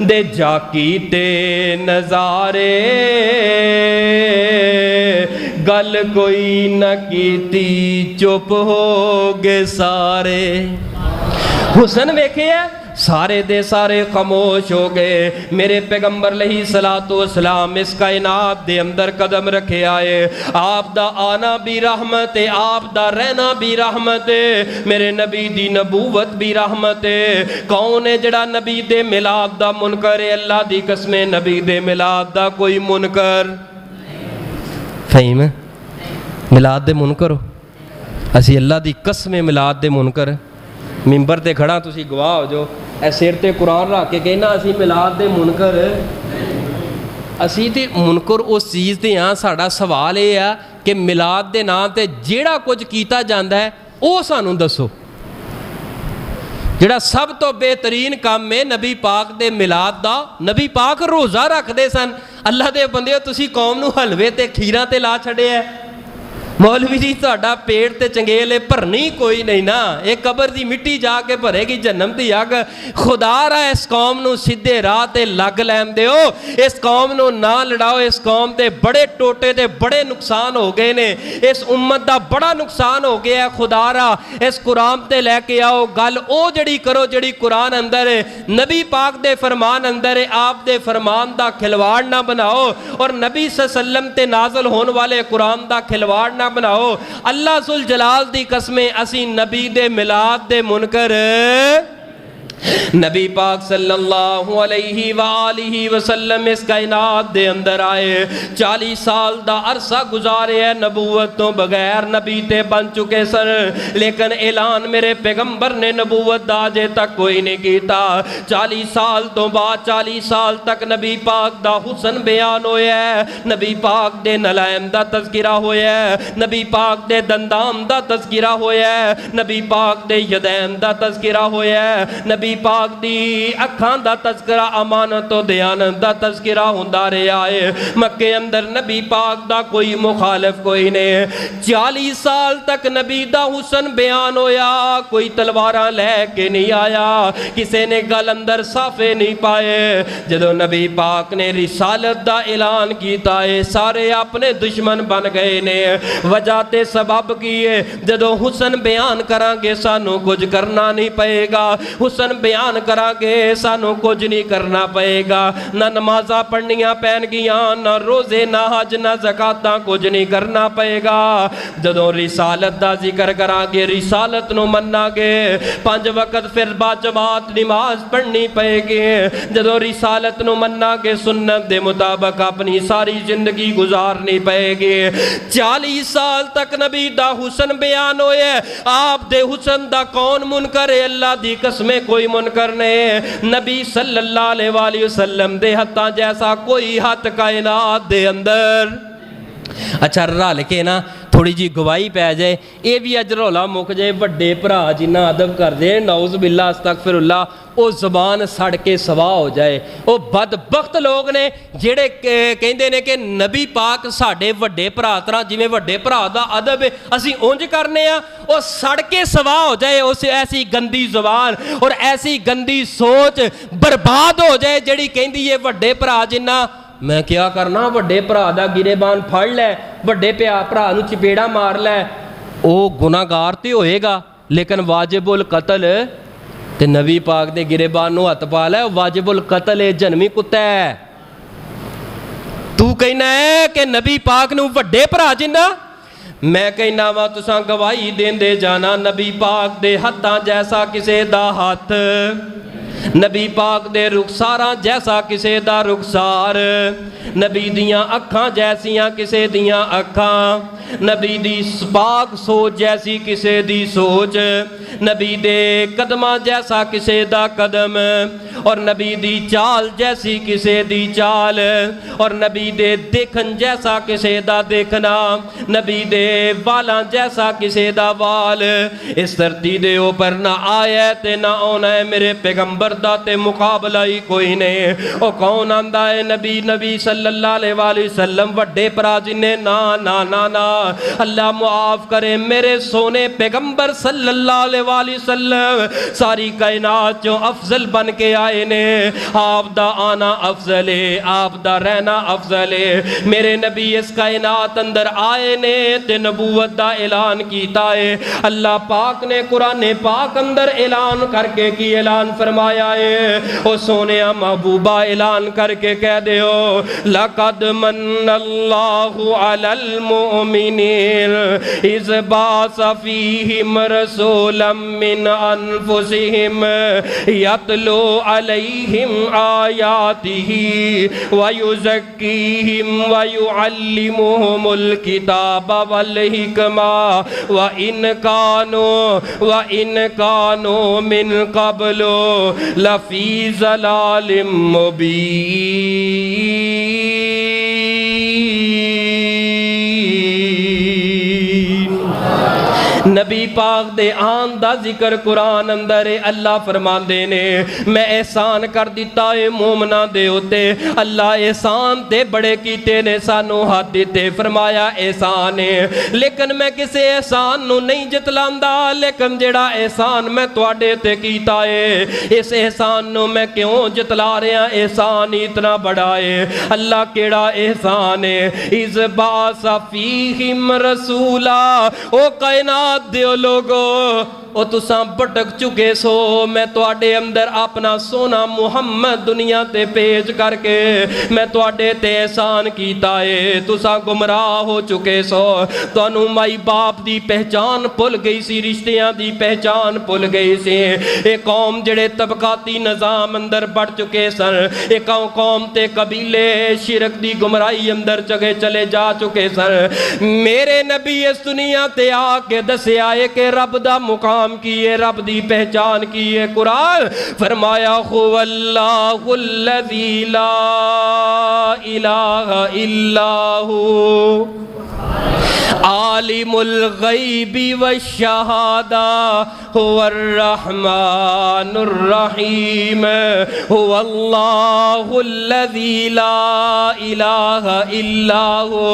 [SPEAKER 1] دے جاکی تے نظارے گل کوئی نہ کیتی چپ ہو گے سارے. حسن ویکھے ہے سارے دے سارے خاموش ہو گئے. میرے پیغمبر علیہ الصلوۃ والسلام اس کائنات دے اندر قدم رکھے آئے. آپ دا آنا بھی رحمت ہے, آپ دا رہنا بھی رحمت ہے, میرے نبی دی نبوت بھی رحمت ہے. کون ہے جڑا نبی دے میلاد دا منکر ہے؟ اللہ دی قسم نبی دے میلاد دا کوئی منکر فہیم میلاد دے منکر ہو؟ اسی اللہ دی قسم میلاد دے منکر ممبر تے کھڑا تسی گواہ ہو جو اے سیر تے قرآن رکھ کے کہنا اسی میلاد دے منکر اسی تے منکر اس چیز تے ہاں. ساڈا سوال یہ ہے کہ میلاد دے نام تے جیڑا کچھ کیتا جاندا ہے او سانوں دسو. جڑا سب تو بہترین کام ہے نبی پاک دے میلاد دا, نبی پاک روزہ رکھ دے سن. اللہ دے بندیو تسی قوم نو حلوے تے کھیراں تے لا چھڑے ہے. مولوی جی تہاڈا پیٹ تے چنگیلے بھرنی کوئی نہیں نا, ایک قبر دی مٹی جا کے بھرے گی جہنم دی اگ. خدا را اس قوم نو سیدھے راہ تے لگ لین دیو, اس قوم نو نہ لڑاؤ. اس قوم تے بڑے ٹوٹے تے بڑے نقصان ہو گئے نے, اس امت دا بڑا نقصان ہو گیا ہے. خدا را اس قرآن تے لے کے آؤ, گل او جڑی کرو جڑی قرآن اندر ہے, نبی پاک دے فرمان اندر ہے. آپ دے فرمان دا کھلواڑ نہ بناؤ اور نبی صلی اللہ علیہ وسلم تے نازل ہون والے قرآن دا کھلواڑ نہ بناؤ. اللہ ذوالجلال دی قسمیں اسی نبی دے میلاد دے منکر نبی پاک صلی اللہ علیہ وآلہ وسلم اس کائنات دے اندر آئے. 40 سال دا عرصہ گزارے ہیں نبوت تو بغیر, نبی تے بن چکے سر, لیکن اعلان میرے پیغمبر نے نبوت دا آجے تک کوئی نہیں کیتا. 40 سال تو بعد 40 سال تک نبی پاک دا حسن بیان ہویا ہے, نبی پاک دے نلائم دا تذکرہ ہویا ہے, نبی پاک دے دندام دا تذکرہ ہویا ہے, نبی پاک دے یدین دا تذکرہ ہویا ہے, نبی پاک دی اکھان دا تذکرہ, امانت و دیانت دا تذکرہ ہوندا رہیا ہے. مکے اندر نبی پاک دا کوئی مخالف کوئی نہیں. 40 سال تک نبی دا حسن بیان ہویا, کوئی تلواراں لے کے نہیں آیا, کسے نے گل اندر صافے نہیں پائے. جدو نبی پاک نے رسالت دا اعلان کیتا ہے سارے اپنے دشمن بن گئے نے. وجہ تے سبب کیے, جدو حسن بیان کران گے سانو کچھ کرنا نہیں پئے گا, حسن بیان کرا گے سانو کچھ نہیں کرنا پئے گا, نہ نمازاں پڑھنیاں پین گیاں, نہ روزے نہ حج نہ زکاتاں, کچھ نہیں کرنا پئے گا. جدوں رسالت دا ذکر کرا گے رسالت نو مننا گے, 5 وقت پھر با جماعت نماز پڑھنی پئے گی. جدوں رسالت نو مننا گے سنت دے مطابق اپنی ساری زندگی گزارنی پئے گی. 40 سال تک نبی دا حسن بیان ہوئے, آپ دے حسن دا کون منکر ہے؟ اللہ دی قسمیں کوئی منکر نے. نبی صلی اللہ علیہ وآلہ وسلم دے ہتھاں جیسا کوئی ہاتھ کائنات دے اندر. اچھا رل کے نا تھوڑی جی گواہی پی جائے یہ بھی اج رولا مک جائے وڈے بھرا جنہ ادب کرتے نعوذ باللہ استغفر اللہ وہ زبان سڑ کے سوا ہو جائے وہ بدبخت لوگ نے جڑے کہندے نے کہ نبی پاک ساڈے وڈے بھرا طرح جویں وڈے بھرا دا ادب اسی اونج کرنے آ وہ سڑ کے سوا ہو جائے اس ایسی گندی زبان اور ایسی گندی سوچ برباد ہو جائے جڑی کہندی ہے وڈے بھرا جنہ میں کیا کرنا وڈے بھرا دا گریبان پھڑ لے وڈے بھرا نو چپیڑا مار لے او گناہگار تے ہوئے گا لیکن واجب القتل تے نبی پاک دے گریبان نو ہتھ پا لے واجب القتل جنمی کتا ہے تو کہنا ہے کہ نبی پاک نو وڈے بھرا جنہ میں کہنا وا تساں گواہی دیندے جانا نبی پاک دے ہتھاں جیسا کسے دا ہاتھ نبی پاک دے رخساراں جیسا کسے دا رخسار نبی دیاں اکھاں جیسیاں کسے دیاں اکھاں نبی دی پاک سوچ جیسی کسے دی سوچ نبی دے قدماں جیسا کسے دا قدم اور نبی دی چال جیسی کسے دی چال اور نبی دے دیکھن جیسا کسے دا دیکھنا نبی دے والاں جیسا کسے دا وال اس دھرتی دے اوپر نہ آیا تے نہ آنا ہے میرے پیغمبر دا تے مقابلہ ہی کوئی نہیں او کون آندا ہے نبی نبی صلی اللہ علیہ وآلہ وسلم وڈے بھرا جنے نا نا نا نا اللہ معاف کرے میرے سونے پیغمبر صلی اللہ علیہ وآلہ وسلم ساری کائنات جو افضل بن کے آئے نے آپ دا آنا افضل ہے آپ دا رہنا افضل ہے میرے نبی اس کائنات اندر آئے نے تے نبوت دا اعلان کیتا ہے اللہ پاک نے قرآن پاک اندر اعلان کر کے کی اعلان فرمایا ہے او سونیا محبوبہ اعلان کر کے کہہ دے ہو لَقَدْ مَنَّ اللَّهُ عَلَى الْمُؤْمِنِينَ إِذْ بَعَثَ فِيهِمْ رَسُولًا مِّنْ أَنفُسِهِمْ يَتْلُو عَلَيْهِمْ آيَاتِهِ وَيُزَكِّيهِمْ وَيُعَلِّمُهُمُ الْكِتَابَ وَالْحِكْمَةَ وَإِنْ كَانُوا مِنْ قَبْلُ لَفِي ضَلَالٍ مُبِينٍ نبی پاک دے آن دا ذکر قرآن اندر اللہ فرماندے نے میں احسان کر دیتا ہے مومنہ دے ہوتے اللہ احسان تے بڑے کیتے نے سانو ہاتھ دیتے فرمایا احسان ہے لیکن میں کسے احسان نو نہیں جتلاندہ لیکن جڑا احسان میں توڑے تے کیتا ہے اس احسان نو میں کیوں جتلا رہا احسان اتنا بڑا ہے اللہ کیڑا احسان ہے اِذْ بَعَثَ فِيهِمْ رَسُولًا او کائنات دیو لوگو او تساں بٹک چکے سو میں تواڈے اندر اپنا سونا محمد دنیا تے پیش کر کے میں تواڈے تے احسان کیتا ہے تساں گمراہ ہو چکے سو تانوں مائی باپ دی پہچان بھل گئی سی رشتیاں دی پہچان بھل گئی سی اے قوم جڑے طبقاتی نظام اندر بڑھ چکے سن اے قوم تے قبیلے شرک دی گمراہی اندر جگہ چلے جا چکے سن میرے نبی اس دنیا تے آ کے دسے آئے کہ رب دا مقام کیے رب دی پہچان کیے قرآن فرمایا هو اللہ الذی لا الہ الا ہو عالم الغیب والشہادہ هو الرحمن الرحیم هو اللہ الذی لا الہ الا ہو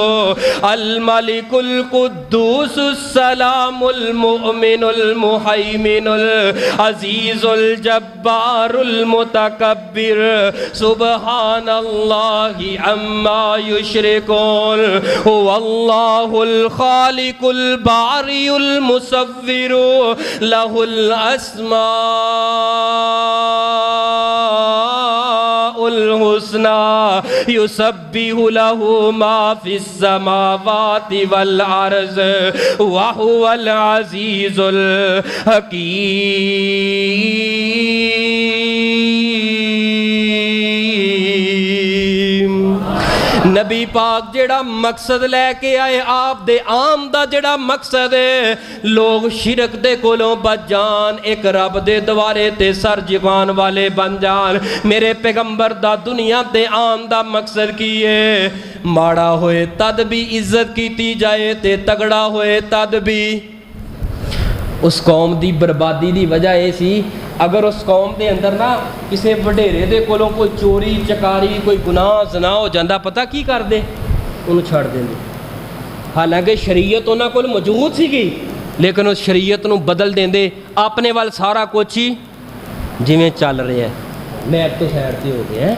[SPEAKER 1] الملک القدوس السلام المؤمن المحیمن العزیز الجبار المتکبر سبحان اللہ عما یشرکون هو اللہ الخالق الباری المصور له الاسماء الحسنى يسبح له ما في السماوات والارض وهو العزيز الحكيم نبی پاک جڑا مقصد لے کے آئے آپ دے عام دا جڑا مقصد ہے لوگ شرک دے کولوں بچ جان ایک رب دے دوارے تے سر جگان والے بن جان میرے پیغمبر دا دنیا دے عام دا مقصد کی ہے ماڑا ہوئے تد بھی عزت کیتی جائے تے تگڑا ہوئے تد بھی اس قوم دی بربادی دی وجہ یہ سی اگر اس قوم دے اندر نا کسے وڈیرے دے کولوں کوئی چوری چکاری کوئی گناہ زنا ہو جاندہ پتہ کی کر دے انہوں چھڑ دیں دے حالانکہ شریعت انہاں کول موجود سی گئی لیکن اس شریعت نو بدل دیں دے اپنے وال سارا کچھ ہی جویں چل رہے ہیں میں اب تو خیر سے ہو گیا ہے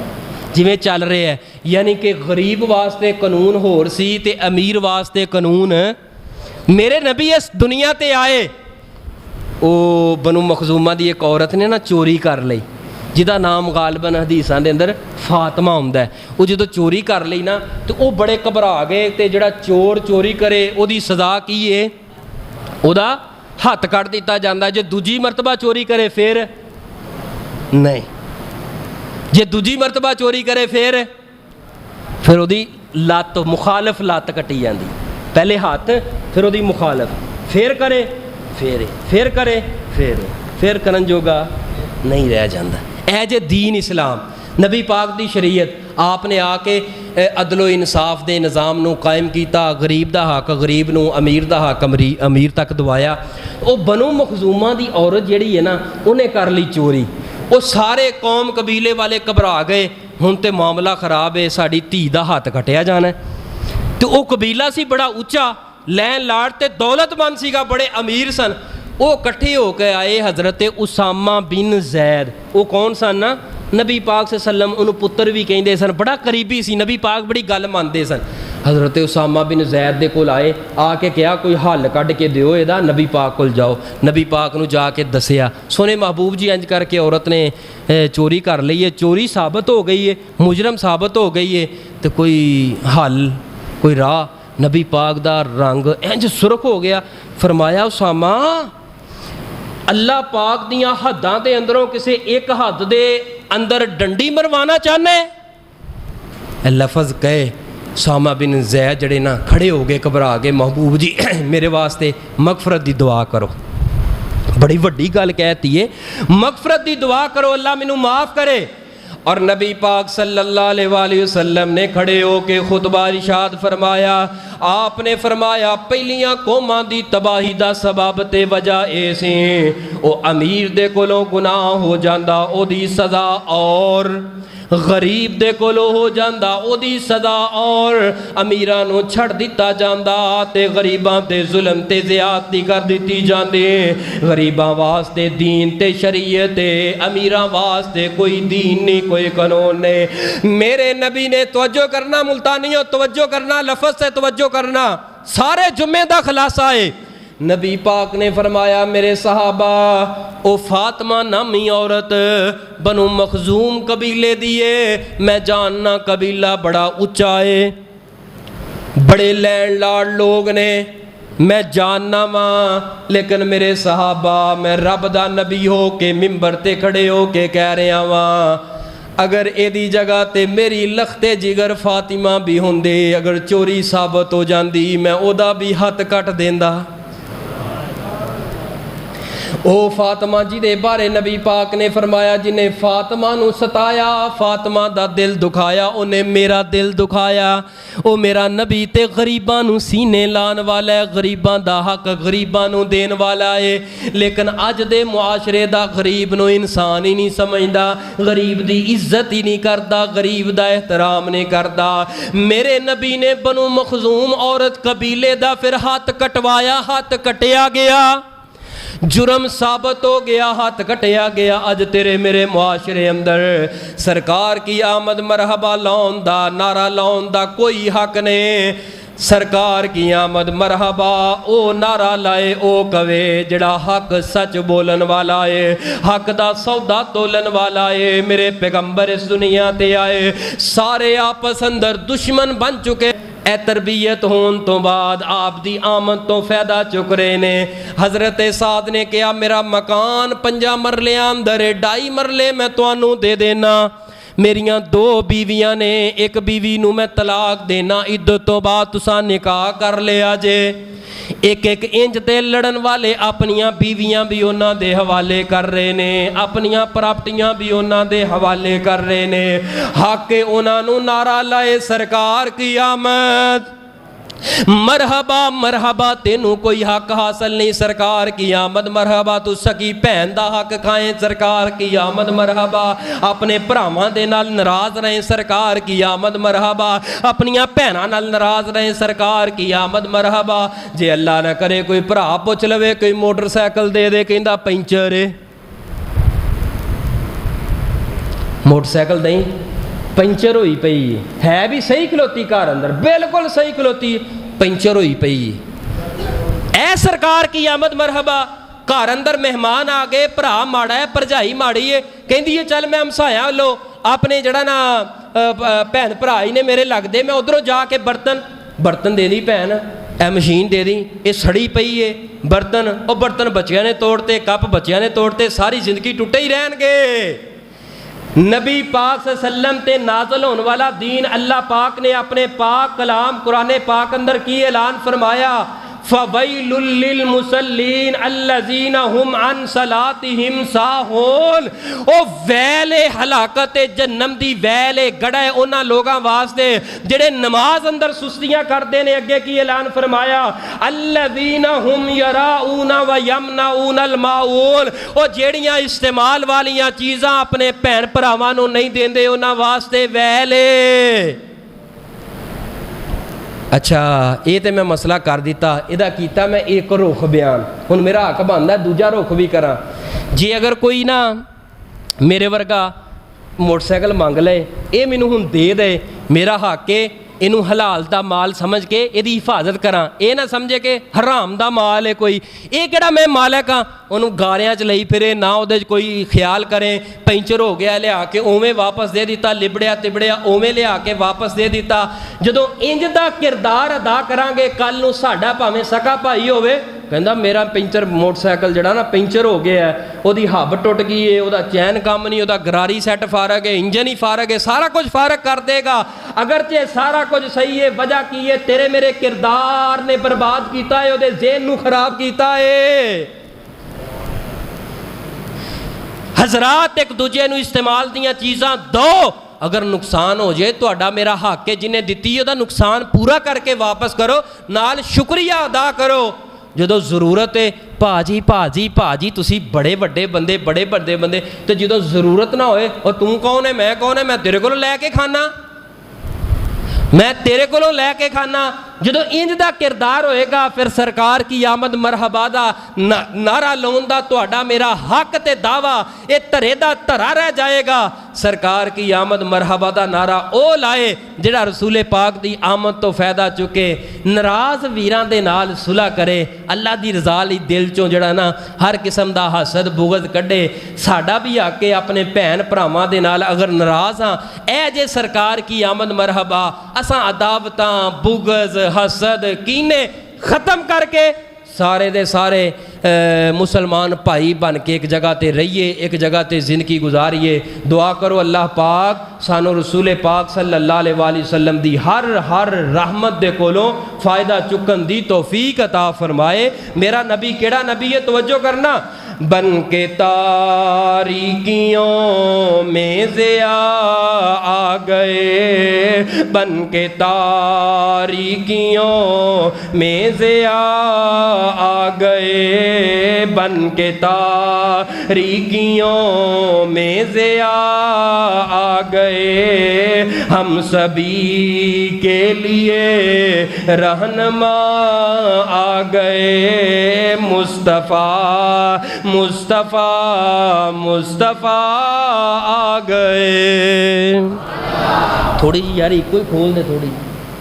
[SPEAKER 1] جویں چل رہے ہیں یعنی کہ غریب واسطے قانون ہور سی تے امیر واسطے قانون میرے نبی اس دنیا تے آئے او بنو مخزومہ دی ایک عورت نے نا چوری کر لئی جدا نام غالباً حدیثاں دے اندر فاطمہ ہوندا ہے وہ جدو چوری کر لئی نا تو وہ بڑے گھبرا گئے تے جڑا چور چوری کرے او دی سزا کی ہے او دا ہاتھ کٹ دیتا جاندا ہے جے دوجی مرتبہ چوری کرے پھر نہیں جے دوجی مرتبہ چوری کرے پھر او دی لات مخالف لات کٹی جاندی پہلے ہاتھ پھر او دی مخالف پھر کرے پھر کرے پھر کرن جوگا نہیں رہ جاندہ اے جے دین اسلام نبی پاک دی شریعت آپ نے آ کے عدل و انصاف دے نظام نو قائم کیتا غریب دا حق غریب نو امیر دا حق امیر تک دوایا او بنو مخزومہ دی عورت جیڑی ہے نا انہیں کر لی چوری وہ سارے قوم قبیلے والے گھبرا گئے ہن تے معاملہ خراب ہے ساڑی دھی دا ہاتھ کٹیا جانا ہے تو وہ قبیلہ سی بڑا اونچا لین لاڑ تے دولت مند سی گا بڑے امیر سن وہ کٹھے ہو کے آئے حضرت اسامہ بن زید وہ کون سن نا نبی پاک صلی اللہ علیہ وسلم انہوں پتر بھی کہندے سن بڑا قریبی سی نبی پاک بڑی گل ماندے سن حضرت اسامہ بن زید دے کول آئے آ کے کیا کوئی حل کڈ کے دیو ادا نبی پاک کول جاؤ نبی پاک نو جا کے دسیا سونے محبوب جی انج کر کے عورت نے چوری کر لی ہے چوری ثابت ہو گئی ہے مجرم ثابت ہو گئی ہے تو کوئی حل کوئی راہ نبی پاک دا رنگ انج سرخ ہو گیا فرمایا اسامہ اللہ پاک دیاں حداں دے اندروں کسے ایک حد دے اندر ڈنڈی مروانا چاہنا ہے لفظ کہے اسامہ بن زید جڑے نا کھڑے ہو گئے گھبرا گئے محبوب جی میرے واسطے مغفرت دی دعا کرو بڑی وڈی گل کہتی ہے مغفرت دی دعا کرو اللہ مینوں معاف کرے اور نبی پاک صلی اللہ علیہ وآلہ وسلم نے کھڑے ہو کے خطبہ ارشاد فرمایا آپ نے فرمایا پہلیاں قوماں دی تباہی دا سبب تے وجہ اے سی او امیر دے کولوں گناہ ہو جاندا او دی سزا اور غریب دے کولو ہو جاندا او دی سزا اور امیراں نو چھڑ دیتا جاندا تے غریباں تے ظلم تے زیادتی کر دیتی جاندی غریباں واسطے دین تے شریعت تے امیراں واسطے کوئی دین نہیں کوئی قانون نہیں میرے نبی نے توجہ کرنا ملتانیوں توجہ کرنا لفظ سے توجہ کرنا سارے جمعے دا خلاصہ ہے نبی پاک نے فرمایا میرے صحابہ او فاطمہ نامی عورت بنو مخزوم قبیلے دیے میں جاننا قبیلہ بڑا اونچا ہے بڑے لینڈ لارڈ لوگ نے میں جاننا ماں لیکن میرے صحابہ میں رب دا نبی ہو کے ممبر تے کھڑے ہو کے کہہ رہے ہیں ماں اگر اے دی جگہ تے میری لختے جگر فاطمہ بھی ہوندے اگر چوری ثابت ہو جاندی میں او دا بھی ہاتھ کٹ دیندا او فاطمہ جی دے بارے نبی پاک نے فرمایا جنہیں فاطمہ نو ستایا فاطمہ دا دل دکھایا انہیں میرا دل دکھایا او میرا نبی تے غریباں نو سینے لان والا ہے غریباں دا حق غریباں نو دین والا ہے لیکن اج دے معاشرے دا غریب نو انسان ہی نہیں سمجھدا غریب دی عزت ہی نہیں کردا غریب دا احترام نہیں کردا میرے نبی نے بنو مخزوم عورت قبیلے دا پھر ہاتھ کٹوایا ہاتھ کٹیا گیا جرم ثابت ہو گیا ہاتھ کٹیا گیا اج تیرے میرے معاشرے اندر سرکار کی آمد مرحبا لاؤن دا نعرہ لاؤن دا کوئی حق نہیں سرکار کی آمد مرحبا او نعرہ لائے او کوے جڑا حق سچ بولن والا ہے حق دا سودا تولن والا ہے میرے پیغمبر اس دنیا تے آئے سارے آپس اندر دشمن بن چکے اے تربیت ہون تو بعد آپ دی آمد تو فیدہ چک رہے نے حضرت سعد نے کہا میرا مکان 5 مرلے اندر 2.5 مرلے میں تو انہوں دے دینا میریاں 2 بیویاں نے, ایک بیوی نو میں طلاق دینا, عدت تو بعد تساں نکاح کر لیا جے. ایک انج تے لڑن والے اپنیاں بیویاں بھی انہاں دے حوالے کر رہے نے, اپنیاں پراپرٹیاں بھی انہاں دے حوالے کر رہے نے. حق انہاں نو نعرہ لائے سرکار کی آمد, مرحبا مرحبا تینوں کوئی حق حاصل نہیں سرکار کی آمد مرحبا. تو سکی بہن دا حق کھائیں سرکار کی آمد مرحبا. اپنے بھراواں دے نال ناراض رہیں سرکار کی آمد مرحبا. اپنیاں بہناں نال ناراض رہیں سرکار کی آمد مرحبا. جے اللہ نہ کرے کوئی بھرا پوچھ لوے کوئی موٹر سائیکل دے دے کہندا پنچر ہے, موٹر سائیکل دیں پنچر ہوئی پئی ہے بھی صحیح کھلوتی گھر اندر, بالکل صحیح کھلوتی, پنچر ہوئی پئی. اے سرکار کی آمد مرحبا. گھر اندر مہمان آ گئے, بھرا ماڑا ہے بھرجائی ماڑی ہے, کہندی ہے چل میں ہمسایا لو اپنے جڑا نا بہن بھرا ہی نے میرے لگ دے, میں ادھروں جا کے برتن دے دی بہن, اے مشین دے دی, یہ سڑی پئی ہے برتن, وہ برتن بچیاں نے توڑتے, کپ بچیاں نے توڑتے, ساری زندگی ٹوٹے ہی رہن گے. نبی پاک صلی اللہ علیہ وسلم تے نازل ہونے والا دین اللہ پاک نے اپنے پاک کلام قرآن پاک اندر کی اعلان فرمایا, فَوَيْلٌ لِّلْمُصَلِّينَ الَّذِينَ هُمْ عَنْ صَلَاتِهِمْ سَاهُونَ. او ویل ہلاکت جہنم دی ویل گڑا ہے انہاں لوگاں واسطے جڑے نماز اندر سستیاں کردے نے. اگے کی اعلان فرمایا, الَّذِينَ هُمْ يَرَاؤُونَ وَيَمْنَعُونَ الْمَاعُونَ. او جیڑیاں استعمال والیاں چیزاں اپنے بہن بھراواں نوں نہیں دیندے انہاں واسطے ویل ہے. اچھا یہ تو میں مسئلہ کر دیتا, یہ کیتا میں ایک رخ بیان, ہن میرا حق بنتا دوجا رخ بھی کراں. جی اگر کوئی نا میرے ورگا موٹر سائیکل مانگ لے, یہ مینوں ہن دے دے, میرا حق ہے اینوں حلال دا مال سمجھ کے یہ حفاظت کراں, یہ نہ سمجھے کہ حرام دا مال ہے کوئی, یہ کہڑا میں مالک ہاں انہوں گاریاں چ لئی پھرے, نہ وہ کوئی خیال کریں. پنچر ہو گیا لیا کے اوویں واپس دے دیتا, لبڑیا تبڑیا اوویں لیا کے واپس دے دیتا. جدوں انج دا کردار ادا کران گے کل نوں ساڈا بھاویں سکا بھائی ہوے, کہندا میرا پنچر موٹر سائیکل جڑا نا پنچر ہو گیا ہے, وہ ہب ٹوٹ گئی ہے, وہ چین کام نہیں, وہ گراری سیٹ فارغ ہے, انجن ہی فارغ ہے, سارا کچھ فارغ کر دے گا. اگرچہ سارا کچھ صحیح ہے, وجہ کی ہے تیرے میرے کردار نے برباد کیتا ہے, وہ ذہن نو خراب کیتا ہے. حضرات ایک دوجے نو استعمال دیاں چیزاں دو, اگر نقصان ہو جائے تو اڈا میرا حق ہے جنہیں دیتی ہے, نقصان پورا کر کے واپس کرو, نال شکریہ ادا کرو. جدو ضرورت ہے پاجی تسی بڑے بڑے بندے, تو جدو ضرورت نہ ہوئے اور تم کون ہے میں کون ہے, میں تیرے کو لے کے کھانا, میں تیرے کو لے کے کھانا. جدو انج دا کردار ہوئے گا پھر سرکار کی آمد مرحبا دا نعرہ لاؤن دا تہاڈا میرا حق تے دعویٰ یہ ترے دا ترا رہ جائے گا. سرکار کی آمد مرحبا دا نعرہ او لائے جڑا رسول پاک دی آمد تو فائدہ چکے, ناراض ویران دے نال صلح کرے, اللہ دی رضا لئی دل چوں جڑا نا ہر قسم دا حسد بغض کڈے. ساڈا بھی حق ہے اپنے بہن بھراواں دے نال اگر ناراض ہاں, اے جے سرکار کی آمد مرحبا اساں عداوتاں بغض حسد کینے ختم کر کے سارے دے سارے مسلمان بھائی بن کے ایک جگہ تے رہیے, ایک جگہ تے زندگی گزاریے. دعا کرو اللہ پاک سانو رسول پاک صلی اللہ علیہ وآلہ وسلم دی ہر رحمت دے کولوں فائدہ چکن دی توفیق عطا فرمائے. میرا نبی کیڑا نبی ہے توجہ کرنا, بن کے تاریکیوں میں ضیاء آ گئے, بن کے تاریکیوں میں ضیاء آ گئے, بن کے تاریکیوں میں ضیاء آ گئے, ہم سبھی کے لیے رہنما آ گئے, مصطفیٰ آ گئے. تھوڑی جی یار ایک کھول دے, تھوڑی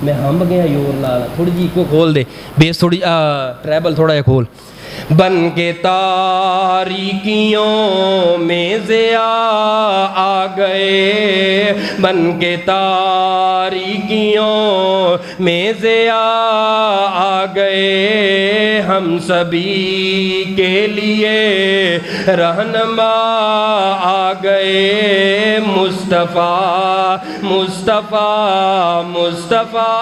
[SPEAKER 1] میں ہم گیا یور لال, تھوڑی جی ایک کھول دے, بیس تھوڑی ٹریبل تھوڑا جا کھول. بن کے تاریکیوں میں ضیاء آ گئے، بن کے تاریکیوں میں ضیاء آ گئے، ہم سبھی کے لیے رہنما آ گئے، مصطفیٰ مصطفیٰ مصطفیٰ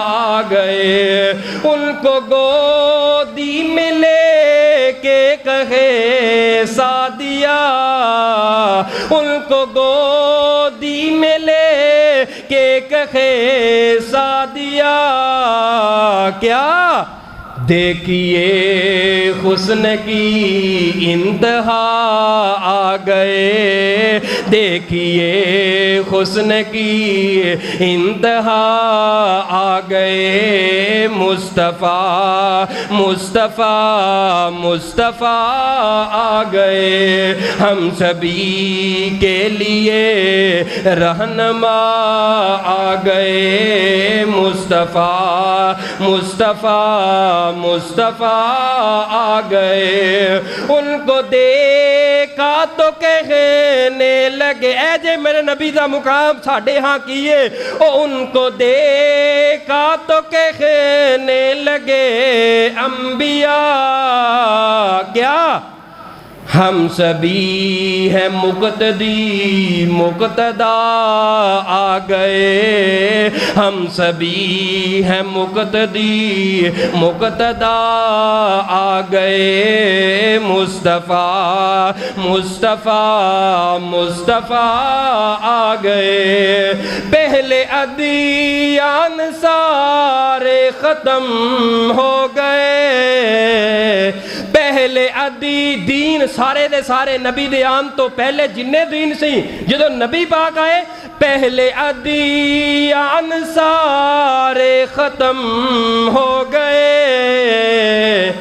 [SPEAKER 1] آ گئے، ان کو گودی میں لے کے کہے سعدیہ، ان کو گودی میں لے کے کہے سعدیہ، کیا دیکھیے حسن کی انتہا آ گئے، دیکھیے حسن کی انتہا آ گئے، مصطفیٰ مصطفیٰ مصطفیٰ آ گئے، ہم سبھی کے لیے رہنما آ گئے، مصطفیٰ مصطفیٰ مصطفیٰ آ گئے، ان کو دیکھا تو کہنے لگے، اے جے میرے نبی دا مقام ساڑھے ہاں کیے، ان کو دیکھا تو کہنے لگے انبیاء، کیا ہم سبھی ہیں مقتدی مقتدا آ گئے، ہم سبھی ہیں مقتدی مقتدا آ گئے، مصطفیٰ مصطفیٰ مصطفیٰ آ گئے، پہلے ادیان سارے ختم ہو گئے، پہلے ادی دین سارے دے سارے نبی دے آن تو پہلے جننے دین سی جدو نبی پاک آئے، پہلے ادیان سارے ختم ہو گئے،